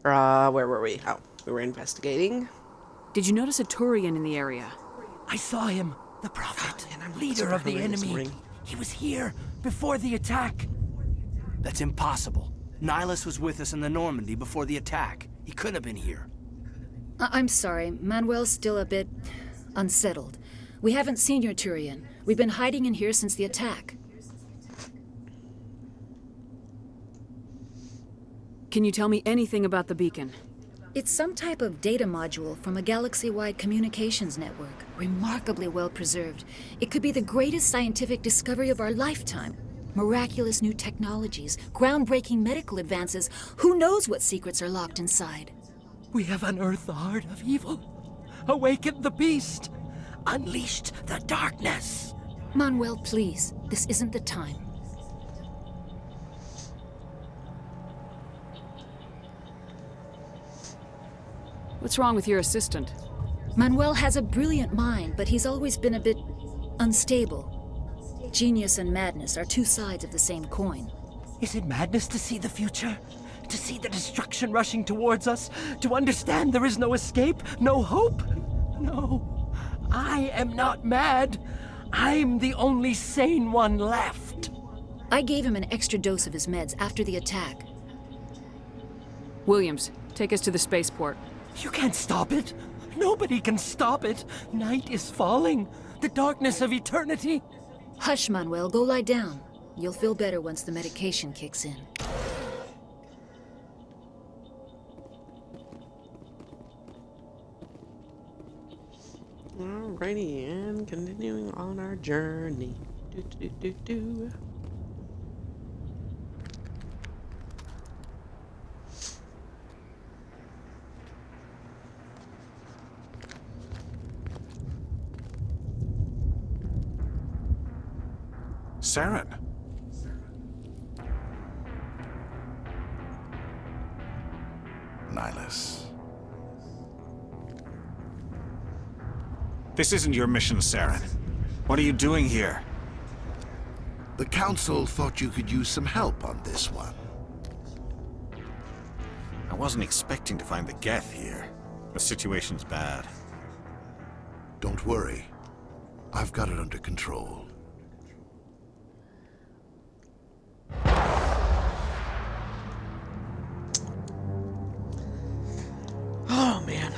Speaker 10: Where were we? Oh, we were investigating.
Speaker 8: Did you notice a Turian in the area?
Speaker 18: I saw him. The Prophet, leader of the enemy. He was here before the attack.
Speaker 7: That's impossible. Nihilus was with us in the Normandy before the attack. He couldn't have been here.
Speaker 17: I'm sorry. Manuel's still a bit unsettled. We haven't seen your Turian. We've been hiding in here since the attack.
Speaker 8: Can you tell me anything about the beacon?
Speaker 17: It's some type of data module from a galaxy-wide communications network. Remarkably well preserved. It could be the greatest scientific discovery of our lifetime. Miraculous new technologies, groundbreaking medical advances. Who knows what secrets are locked inside?
Speaker 18: We have unearthed the heart of evil, awakened the beast, unleashed the darkness.
Speaker 17: Manuel, please. This isn't the time.
Speaker 8: What's wrong with your assistant?
Speaker 17: Manuel has a brilliant mind, but he's always been a bit unstable. Genius and madness are two sides of the same coin.
Speaker 18: Is it madness to see the future? To see the destruction rushing towards us? To understand there is no escape? No hope? No. I am not mad. I'm the only sane one left.
Speaker 17: I gave him an extra dose of his meds after the attack.
Speaker 8: Williams, take us to the spaceport.
Speaker 18: You can't stop it. Nobody can stop it. Night is falling. The darkness of eternity.
Speaker 17: Hush, Manuel. Go lie down. You'll feel better once the medication kicks in.
Speaker 10: Alrighty, and continuing on our journey. Do.
Speaker 6: Saren.
Speaker 2: Nihilus.
Speaker 6: This isn't your mission, Saren. What are you doing here?
Speaker 19: The Council thought you could use some help on this one.
Speaker 6: I wasn't expecting to find the Geth here. The situation's bad.
Speaker 19: Don't worry. I've got it under control.
Speaker 10: Oh, man.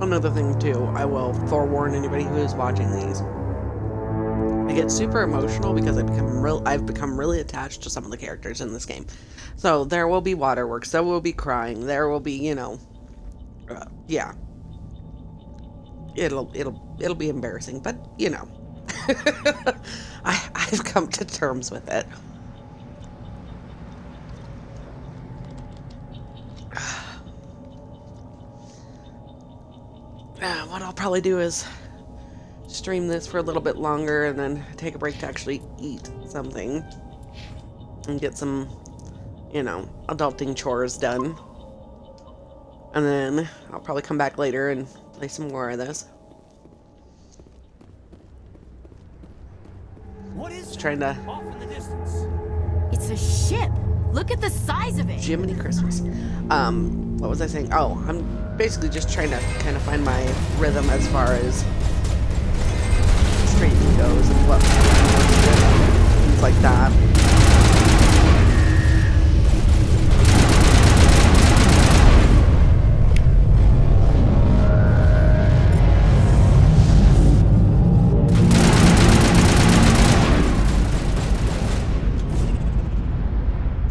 Speaker 10: Another thing, too, I will forewarn anybody who is watching these. I get super emotional because I've become really attached to some of the characters in this game. So there will be waterworks, there will be crying, there will be, you know, yeah. It'll be embarrassing, but you know, I've come to terms with it. What I'll probably do is stream this for a little bit longer and then take a break to actually eat something and get some, you know, adulting chores done. And then I'll probably come back later and play some more of this.
Speaker 18: What is
Speaker 10: Just trying to...
Speaker 18: off in the distance?
Speaker 16: It's a ship. Look at the size of it.
Speaker 10: Jiminy Christmas. What was I saying? Oh, I'm basically just trying to kind of find my rhythm as far as streaming goes and what things like that.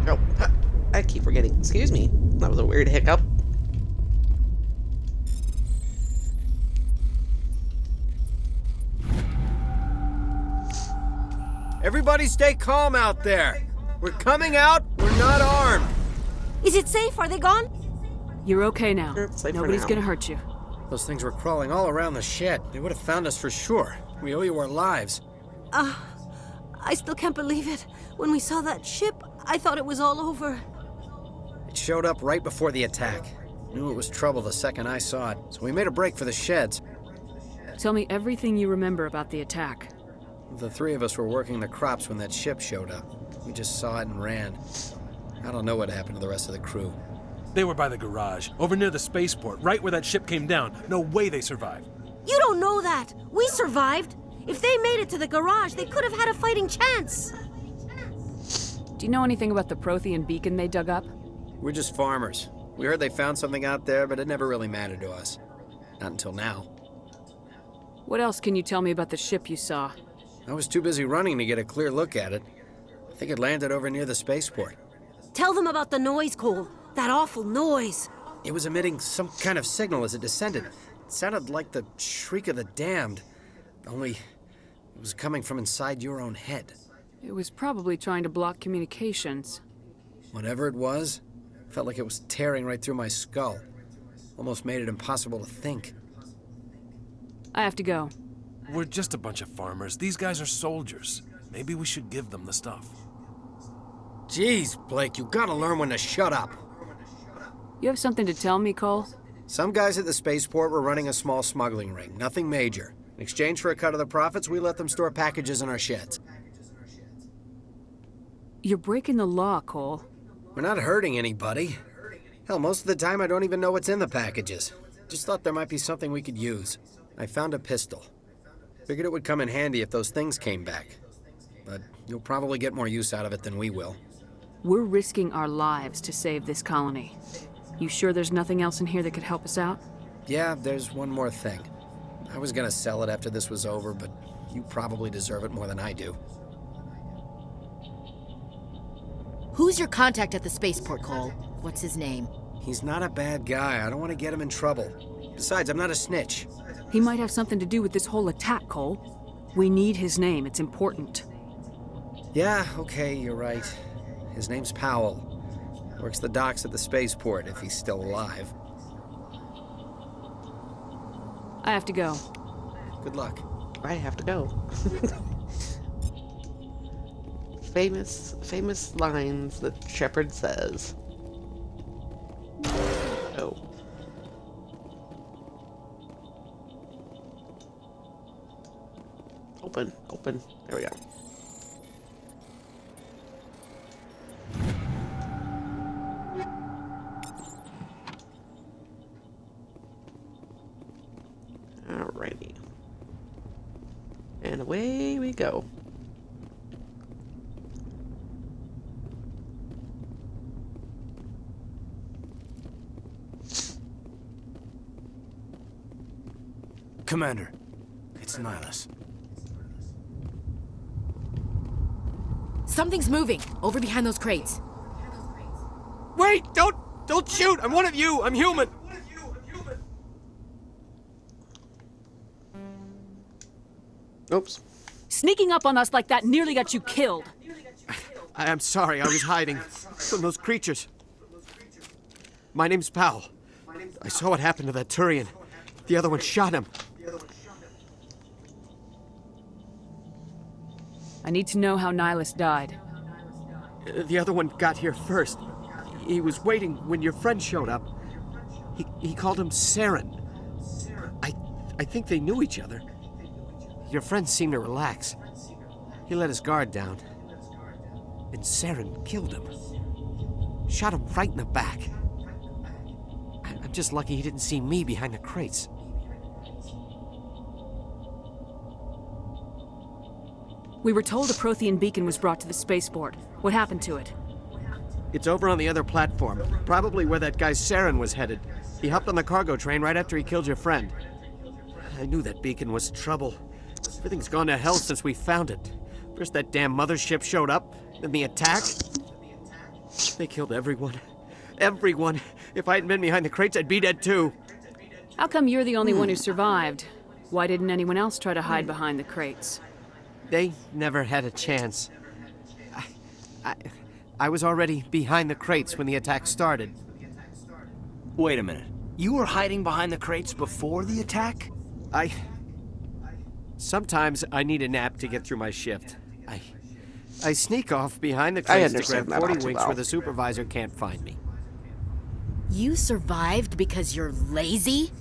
Speaker 10: Oh, I keep forgetting. Excuse me. That was a weird hiccup.
Speaker 20: Everybody stay calm out there. We're coming out. We're not armed.
Speaker 16: Is it safe? Are they gone?
Speaker 8: You're okay now.
Speaker 10: Safe for
Speaker 8: Nobody's
Speaker 10: now.
Speaker 8: gonna hurt you.
Speaker 20: Those things were crawling all around the shed. They would have found us for sure. We owe you our lives.
Speaker 16: I still can't believe it. When we saw that ship, I thought it was all over.
Speaker 20: It showed up right before the attack. Knew it was trouble the second I saw it, so we made a break for the sheds.
Speaker 8: Tell me everything you remember about the attack.
Speaker 20: The three of us were working the crops when that ship showed up. We just saw it and ran. I don't know what happened to the rest of the crew.
Speaker 21: They were by the garage, over near the spaceport, right where that ship came down. No way they survived.
Speaker 22: You don't know that. We survived. If they made it to the garage, they could have had a fighting chance.
Speaker 8: Do you know anything about the Prothean beacon they dug up?
Speaker 20: We're just farmers. We heard they found something out there, but it never really mattered to us. Not until now.
Speaker 8: What else can you tell me about the ship you saw?
Speaker 20: I was too busy running to get a clear look at it. I think it landed over near the spaceport.
Speaker 22: Tell them about the noise, Cole. That awful noise.
Speaker 20: It was emitting some kind of signal as it descended. It sounded like the shriek of the damned, only it was coming from inside your own head.
Speaker 8: It was probably trying to block communications.
Speaker 20: Whatever it was, felt like it was tearing right through my skull. Almost made it impossible to think.
Speaker 8: I have to go.
Speaker 21: We're just a bunch of farmers. These guys are soldiers. Maybe we should give them the stuff.
Speaker 20: Jeez, Blake, you gotta learn when to shut up.
Speaker 8: You have something to tell me, Cole?
Speaker 20: Some guys at the spaceport were running a small smuggling ring, nothing major. In exchange for a cut of the profits, we let them store packages in our sheds.
Speaker 8: You're breaking the law, Cole.
Speaker 20: We're not hurting anybody. Hell, most of the time I don't even know what's in the packages. Just thought there might be something we could use. I found a pistol. Figured it would come in handy if those things came back. But you'll probably get more use out of it than we will.
Speaker 8: We're risking our lives to save this colony. You sure there's nothing else in here that could help us out?
Speaker 20: Yeah, there's one more thing. I was gonna sell it after this was over, but you probably deserve it more than I do.
Speaker 16: Who's your contact at the spaceport, Cole? What's his name?
Speaker 20: He's not a bad guy. I don't want to get him in trouble. Besides, I'm not a snitch.
Speaker 8: He might have something to do with this whole attack, Cole. We need his name. It's important.
Speaker 20: Yeah, okay, you're right. His name's Powell. Works the docks at the spaceport, if he's still alive.
Speaker 8: I have to go.
Speaker 20: Good luck.
Speaker 10: I have to go. Famous lines that Shepard says. Oh. Open. There we go. Alrighty. And away we go.
Speaker 18: Commander, it's Nihilus.
Speaker 16: Something's moving, over behind those crates.
Speaker 18: Wait! Don't shoot! I'm one of you! I'm human!
Speaker 10: Oops.
Speaker 8: Sneaking up on us like that nearly got you killed.
Speaker 18: I'm sorry, I was hiding from those creatures. My name's Powell. I saw what happened to that Turian. The other one shot him.
Speaker 8: I need to know how Nihilus died.
Speaker 18: The other one got here first. He was waiting when your friend showed up. He called him Saren. I think they knew each other. Your friend seemed to relax. He let his guard down. And Saren killed him. Shot him right in the back. I'm just lucky he didn't see me behind the crates.
Speaker 8: We were told a Prothean beacon was brought to the spaceport. What happened to it?
Speaker 18: It's over on the other platform, probably where that guy Saren was headed. He hopped on the cargo train right after he killed your friend. I knew that beacon was trouble. Everything's gone to hell since we found it. First that damn mothership showed up, then the attack. They killed everyone. Everyone. If I hadn't been behind the crates, I'd be dead too.
Speaker 8: How come you're the only one who survived? Why didn't anyone else try to hide behind the crates?
Speaker 18: They never had a chance. I was already behind the crates when the attack started.
Speaker 7: Wait a minute. You were hiding behind the crates before the attack?
Speaker 18: Sometimes I need a nap to get through my shift. I sneak off behind the crates to grab 40 winks where the supervisor can't find me.
Speaker 16: You survived because you're lazy?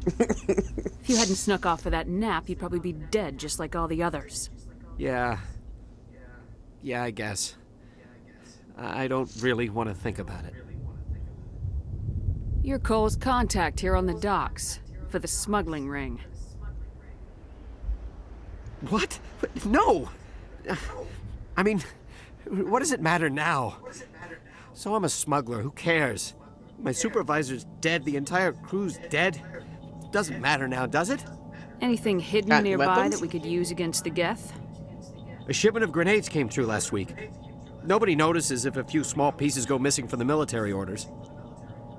Speaker 8: If you hadn't snuck off for that nap, you'd probably be dead just like all the others.
Speaker 18: Yeah. Yeah, I guess. I don't really want to think about it.
Speaker 8: You're Cole's contact here on the docks for the smuggling ring.
Speaker 18: What? No! I mean, what does it matter now? So I'm a smuggler, who cares? My supervisor's dead, the entire crew's dead. Doesn't matter now, does it?
Speaker 8: Anything hidden
Speaker 18: Got
Speaker 8: nearby
Speaker 18: weapons?
Speaker 8: that we could use against the Geth?
Speaker 18: A shipment of grenades came through last week. Nobody notices if a few small pieces go missing from the military orders.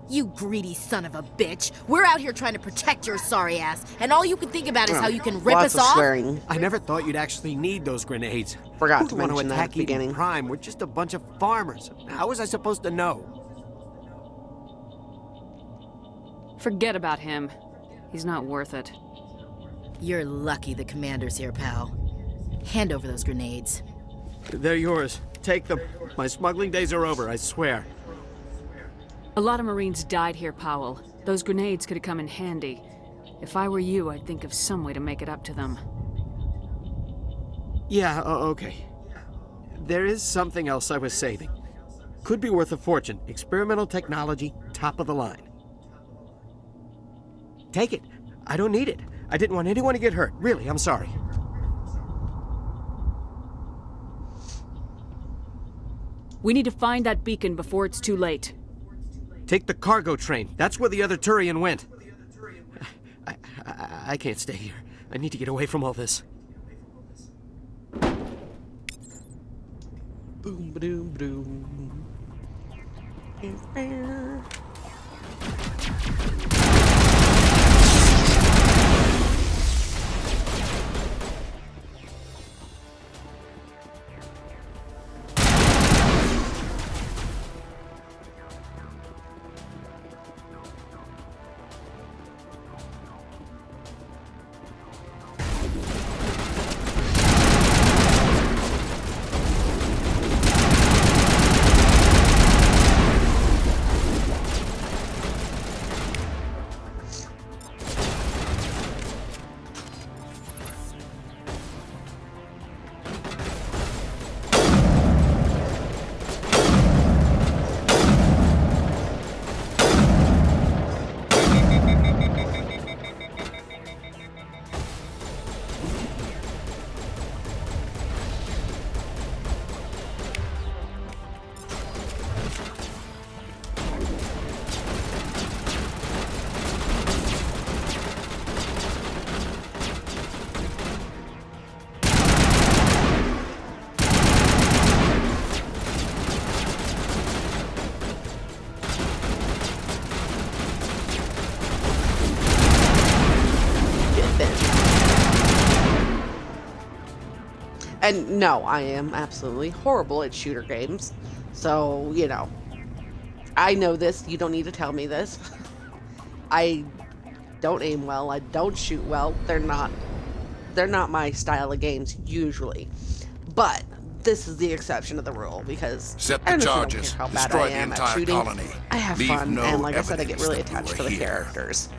Speaker 22: You greedy son of a bitch. We're out here trying to protect your sorry ass, and all you can think about is how you can rip us off?
Speaker 18: I never thought you'd actually need those grenades.
Speaker 10: Forgot
Speaker 18: Who'd
Speaker 10: to
Speaker 18: want
Speaker 10: mention that
Speaker 18: attack
Speaker 10: at the beginning.
Speaker 18: Eden Prime? We're just a bunch of farmers. How was I supposed to know?
Speaker 8: Forget about him. He's not worth it.
Speaker 22: You're lucky the commander's here, pal. Hand over those grenades.
Speaker 18: They're yours. Take them. My smuggling days are over, I swear.
Speaker 8: A lot of Marines died here, Powell. Those grenades could have come in handy. If I were you, I'd think of some way to make it up to them.
Speaker 18: Yeah, okay. There is something else I was saving. Could be worth a fortune. Experimental technology, top of the line. Take it. I don't need it. I didn't want anyone to get hurt. Really, I'm sorry.
Speaker 8: We need to find that beacon before it's too late.
Speaker 18: Take the cargo train. That's where the other Turian went. I can't stay here. I need to get away from all this.
Speaker 10: Boom, boom, boom. And no, I am absolutely horrible at shooter games. So, you know, I know this. You don't need to tell me this. I don't aim well. I don't shoot well. They're not my style of games usually. But this is the exception to the rule because
Speaker 19: Set the
Speaker 10: I don't
Speaker 19: charges.
Speaker 10: care how bad
Speaker 19: Destroy
Speaker 10: I
Speaker 19: the
Speaker 10: am at
Speaker 19: entire
Speaker 10: shooting.
Speaker 19: colony.
Speaker 10: I have
Speaker 19: Leave
Speaker 10: fun,
Speaker 19: no
Speaker 10: and like I said, I get
Speaker 19: evidence
Speaker 10: really
Speaker 19: that we
Speaker 10: attached
Speaker 19: were
Speaker 10: to the
Speaker 19: here.
Speaker 10: characters.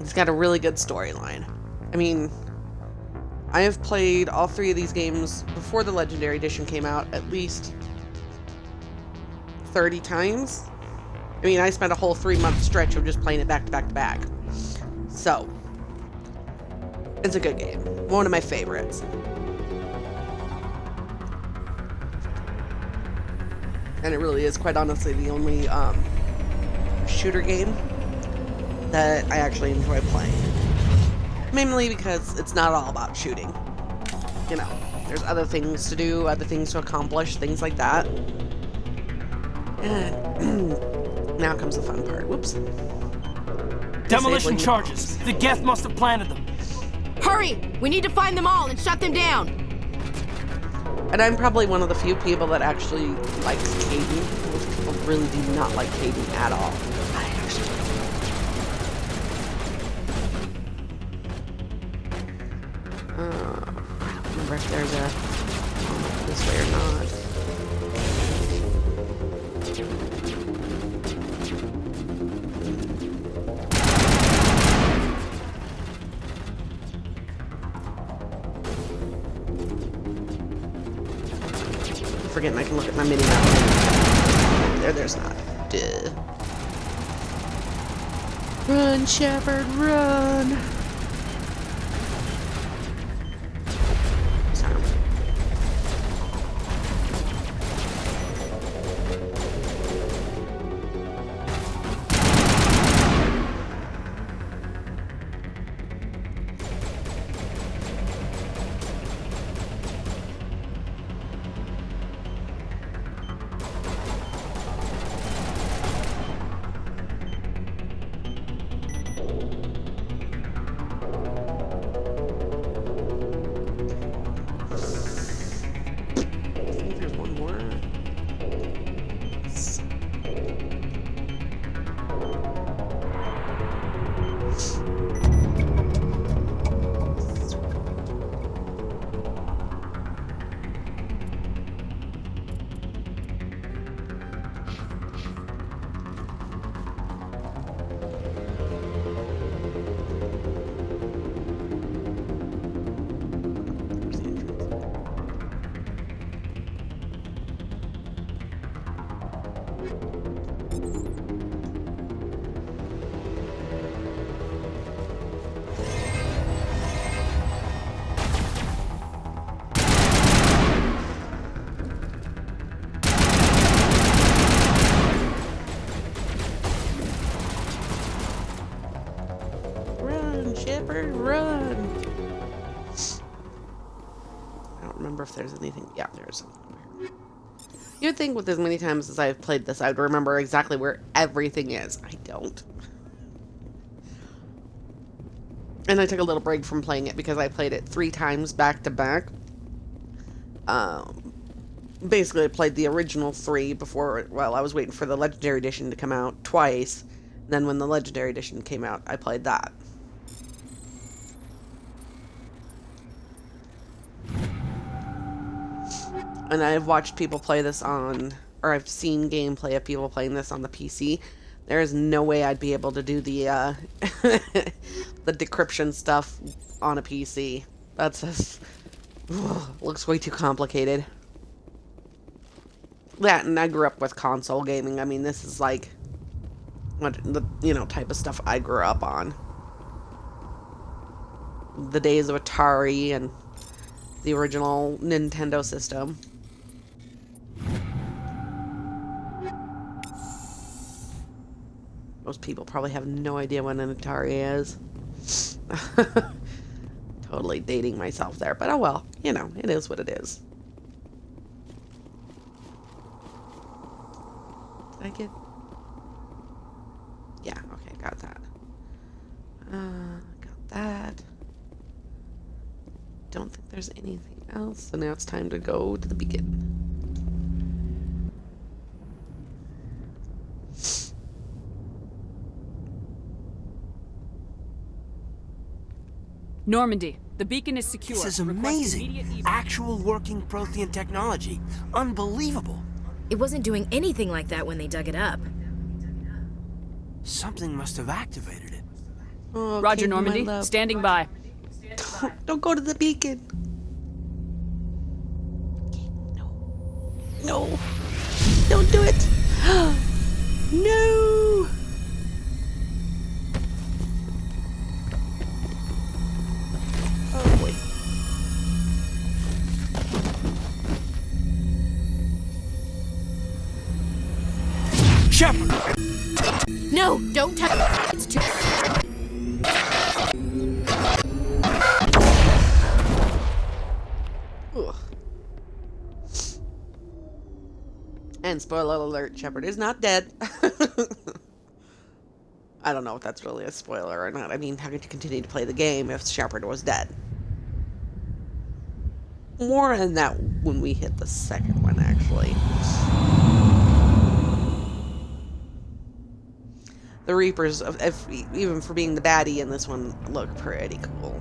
Speaker 10: It's got a really good storyline. I mean, I have played all three of these games before the Legendary Edition came out at least 30 times. I mean, I spent a whole 3-month stretch of just playing it back to back to back. So, it's a good game. One of my favorites. And it really is, quite honestly, the only shooter game that I actually enjoy playing. Mainly because it's not all about shooting. You know, there's other things to do, other things to accomplish, things like that. And now comes the fun part. Whoops.
Speaker 18: Demolition charges. The Geth must have planted them.
Speaker 22: Hurry! We need to find them all and shut them down!
Speaker 10: And I'm probably one of the few people that actually likes Caden. Most people really do not like Caden at all. I actually I don't remember if there's a this way or not. forgetting I can look at my mini-map. There's not. Duh. Run, Shepard, run! Shepard, run! I don't remember if there's anything. Yeah, there's something. You'd think with as many times as I've played this, I would remember exactly where everything is. I don't. And I took a little break from playing it because I played it 3 times back to back. Basically, I played the original 3 before, well, I was waiting for the Legendary Edition to come out twice. Then when the Legendary Edition came out, I played that. And I've watched people play this on, or I've seen gameplay of people playing this on the PC. There is no way I'd be able to do the the decryption stuff on a PC. That's just, looks way too complicated. That, and I grew up with console gaming. I mean, this is like what the type of stuff I grew up on. The days of Atari and the original Nintendo system. Most people probably have no idea what an Atari is. Totally dating myself there, but oh well, it is what it is. Did I get? Yeah, okay, got that. Got that. Don't think there's anything else, so now it's time to go to the beacon.
Speaker 8: Normandy, the beacon is secure.
Speaker 7: This is amazing. Actual working Prothean technology. Unbelievable.
Speaker 16: It wasn't doing anything like that when they dug it up.
Speaker 7: Something must have activated it.
Speaker 10: Oh,
Speaker 8: Roger, Normandy, standing by.
Speaker 10: Don't go to the beacon. No. Don't do it. No. Oh boy.
Speaker 7: Shepard!
Speaker 22: No, don't touch it. It's too...
Speaker 10: Ugh. And spoiler alert, Shepard is not dead. I don't know if that's really a spoiler or not. I mean, how could you continue to play the game if Shepard was dead? More on that when we hit the second one, actually. The Reapers, even for being the baddie in this one, look pretty cool.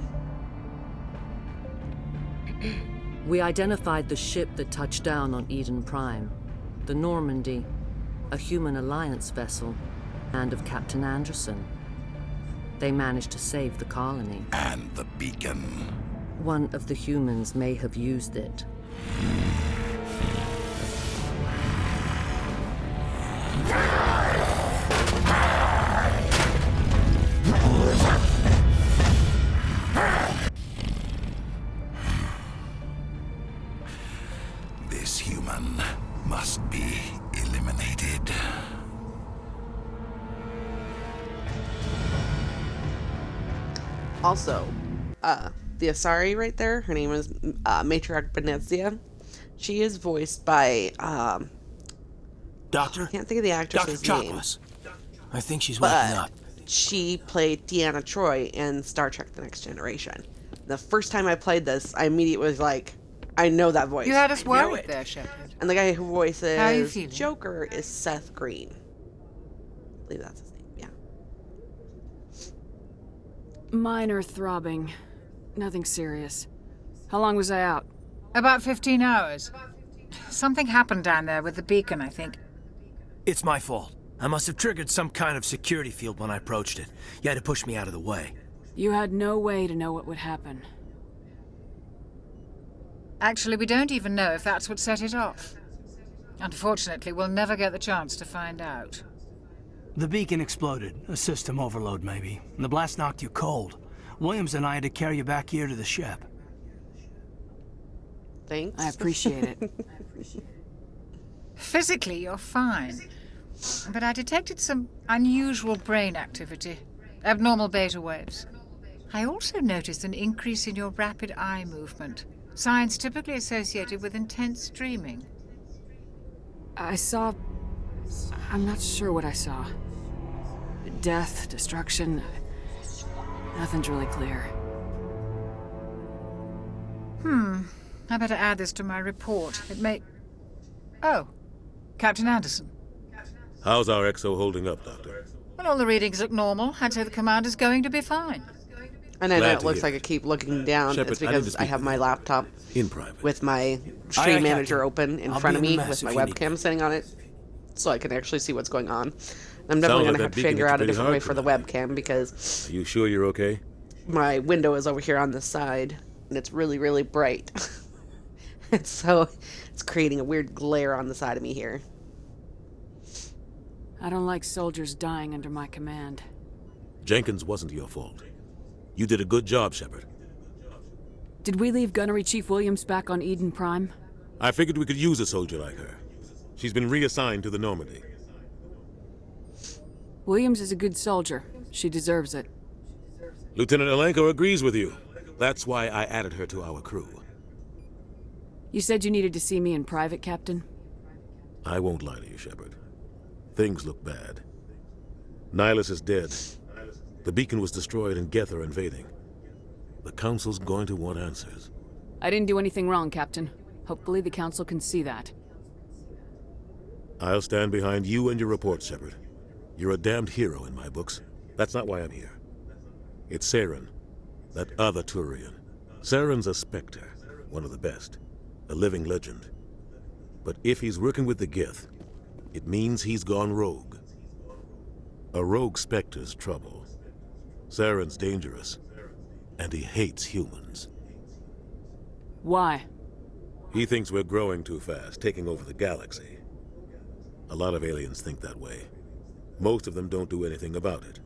Speaker 1: We identified the ship that touched down on Eden Prime, the Normandy, a human alliance vessel, and of Captain Anderson. They managed to save the colony.
Speaker 4: And the beacon.
Speaker 1: One of the humans may have used it.
Speaker 10: Also, the Asari right there, her name is Matriarch Benezia. She is voiced by,
Speaker 7: Doctor?
Speaker 10: I can't think of the actress's name.
Speaker 7: Chakwas. I think she's waking up.
Speaker 10: She played Deanna Troi in Star Trek The Next Generation. The first time I played this, I immediately was like, I know that voice.
Speaker 14: You had us
Speaker 10: I know
Speaker 14: worried
Speaker 10: it.
Speaker 14: there, Shepard.
Speaker 10: And the guy who
Speaker 14: How are you
Speaker 10: voices
Speaker 14: feeling?
Speaker 10: Joker is Seth Green. I believe that's his name, yeah.
Speaker 8: Minor throbbing. Nothing serious. How long was I out?
Speaker 14: About 15 hours. Something happened down there with the beacon, I think.
Speaker 7: It's my fault. I must have triggered some kind of security field when I approached it. You had to push me out of the way.
Speaker 8: You had no way to know what would happen.
Speaker 14: Actually, we don't even know if that's what set it off. Unfortunately, we'll never get the chance to find out.
Speaker 7: The beacon exploded. A system overload, maybe. And the blast knocked you cold. Williams and I had to carry you back here to the ship.
Speaker 10: Thanks.
Speaker 8: I appreciate it.
Speaker 14: Physically, you're fine. But I detected some unusual brain activity. Abnormal beta waves. I also noticed an increase in your rapid eye movement. Signs typically associated with intense dreaming.
Speaker 8: I saw... I'm not sure what I saw. Death, destruction... Nothing's really clear.
Speaker 14: I better add this to my report. It may... Oh, Captain Anderson.
Speaker 3: How's our EXO holding up, Doctor?
Speaker 14: Well, all the readings look normal. I'd say the commander's going to be fine.
Speaker 10: And I know
Speaker 3: Glad
Speaker 10: it
Speaker 3: to
Speaker 10: looks
Speaker 3: hear.
Speaker 10: like I keep looking down.
Speaker 3: Shepard,
Speaker 10: It's
Speaker 3: I need to
Speaker 10: because I
Speaker 3: speak
Speaker 10: have
Speaker 3: with
Speaker 10: my
Speaker 3: you.
Speaker 10: laptop
Speaker 3: In private.
Speaker 10: with my
Speaker 7: Aye,
Speaker 10: stream
Speaker 7: aye,
Speaker 10: manager
Speaker 7: Captain.
Speaker 10: open in
Speaker 7: I'll
Speaker 10: front
Speaker 7: be
Speaker 10: of
Speaker 7: in
Speaker 10: me
Speaker 7: the mess
Speaker 10: with my
Speaker 7: if you need
Speaker 10: webcam sitting on it, so I can actually see what's going on. I'm definitely
Speaker 3: Sounds
Speaker 10: going
Speaker 3: like
Speaker 10: to
Speaker 3: that
Speaker 10: have to
Speaker 3: beacon
Speaker 10: figure
Speaker 3: hit you
Speaker 10: out a
Speaker 3: pretty
Speaker 10: different way
Speaker 3: hard
Speaker 10: for the webcam because
Speaker 3: Are you sure you're okay?
Speaker 10: my window is over here on the side and it's really, really bright. And so it's creating a weird glare on the side of me here.
Speaker 8: I don't like soldiers dying under my command.
Speaker 3: Jenkins wasn't your fault. You did a good job, Shepard.
Speaker 8: Did we leave Gunnery Chief Williams back on Eden Prime?
Speaker 3: I figured we could use a soldier like her. She's been reassigned to the Normandy.
Speaker 8: Williams is a good soldier. She deserves it.
Speaker 3: Lieutenant Alenko agrees with you. That's why I added her to our crew.
Speaker 8: You said you needed to see me in private, Captain?
Speaker 3: I won't lie to you, Shepard. Things look bad. Nihilus is dead. The beacon was destroyed and Geth are invading. The Council's going to want answers.
Speaker 8: I didn't do anything wrong, Captain. Hopefully the Council can see that.
Speaker 3: I'll stand behind you and your report, Shepard. You're a damned hero in my books. That's not why I'm here. It's Saren, that other Turian. Saren's a Spectre, one of the best. A living legend. But if he's working with the Geth, it means he's gone rogue. A rogue Spectre's trouble. Saren's dangerous, and he hates humans.
Speaker 8: Why?
Speaker 3: He thinks we're growing too fast, taking over the galaxy. A lot of aliens think that way. Most of them don't do anything about it.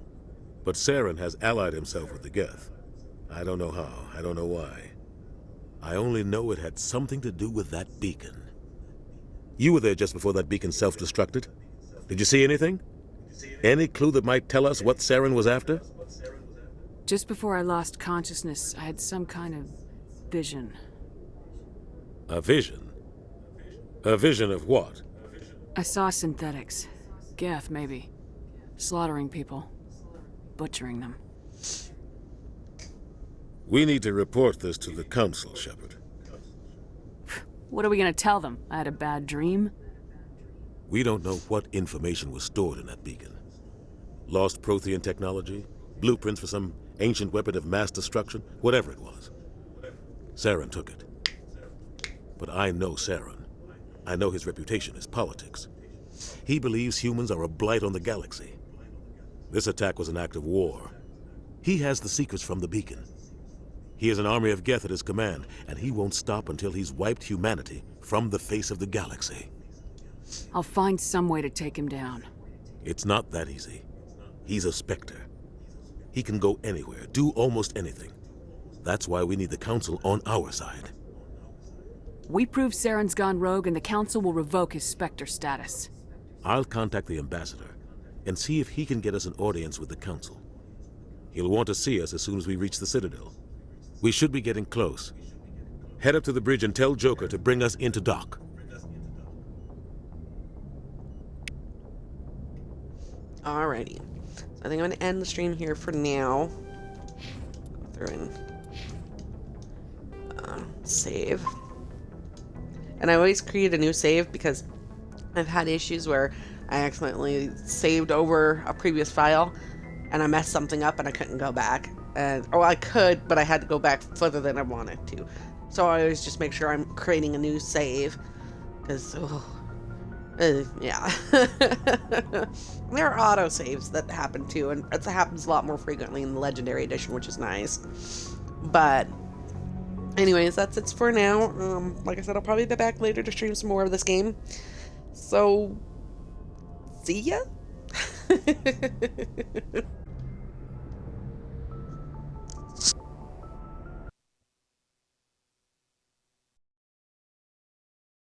Speaker 3: But Saren has allied himself with the Geth. I don't know how, I don't know why. I only know it had something to do with that beacon. You were there just before that beacon self-destructed. Did you see anything? Any clue that might tell us what Saren was after?
Speaker 8: Just before I lost consciousness, I had some kind of vision.
Speaker 3: A vision? A vision of what?
Speaker 8: I saw synthetics. Geth, maybe. Slaughtering people. Butchering them.
Speaker 3: We need to report this to the Council, Shepard.
Speaker 8: What are we gonna tell them? I had a bad dream?
Speaker 3: We don't know what information was stored in that beacon. Lost Prothean technology? Blueprints for some ancient weapon of mass destruction? Whatever it was. Saren took it. But I know Saren. I know his reputation is politics. He believes humans are a blight on the galaxy. This attack was an act of war. He has the secrets from the beacon. He has an army of Geth at his command, and he won't stop until he's wiped humanity from the face of the galaxy.
Speaker 8: I'll find some way to take him down.
Speaker 3: It's not that easy. He's a Spectre. He can go anywhere, do almost anything. That's why we need the Council on our side.
Speaker 8: We prove Saren's gone rogue and the Council will revoke his Spectre status.
Speaker 3: I'll contact the Ambassador and see if he can get us an audience with the Council. He'll want to see us as soon as we reach the Citadel. We should be getting close. Head up to the bridge and tell Joker to bring us into dock.
Speaker 10: Alrighty. So I think I'm going to end the stream here for now. Go through and save. And I always create a new save because I've had issues where I accidentally saved over a previous file and I messed something up and I couldn't go back. Or I could, but I had to go back further than I wanted to. So I always just make sure I'm creating a new save. Because, yeah. There are auto saves that happen too, and it happens a lot more frequently in the Legendary Edition, which is nice. But anyways, that's it for now. Like I said, I'll probably be back later to stream some more of this game. So, see ya?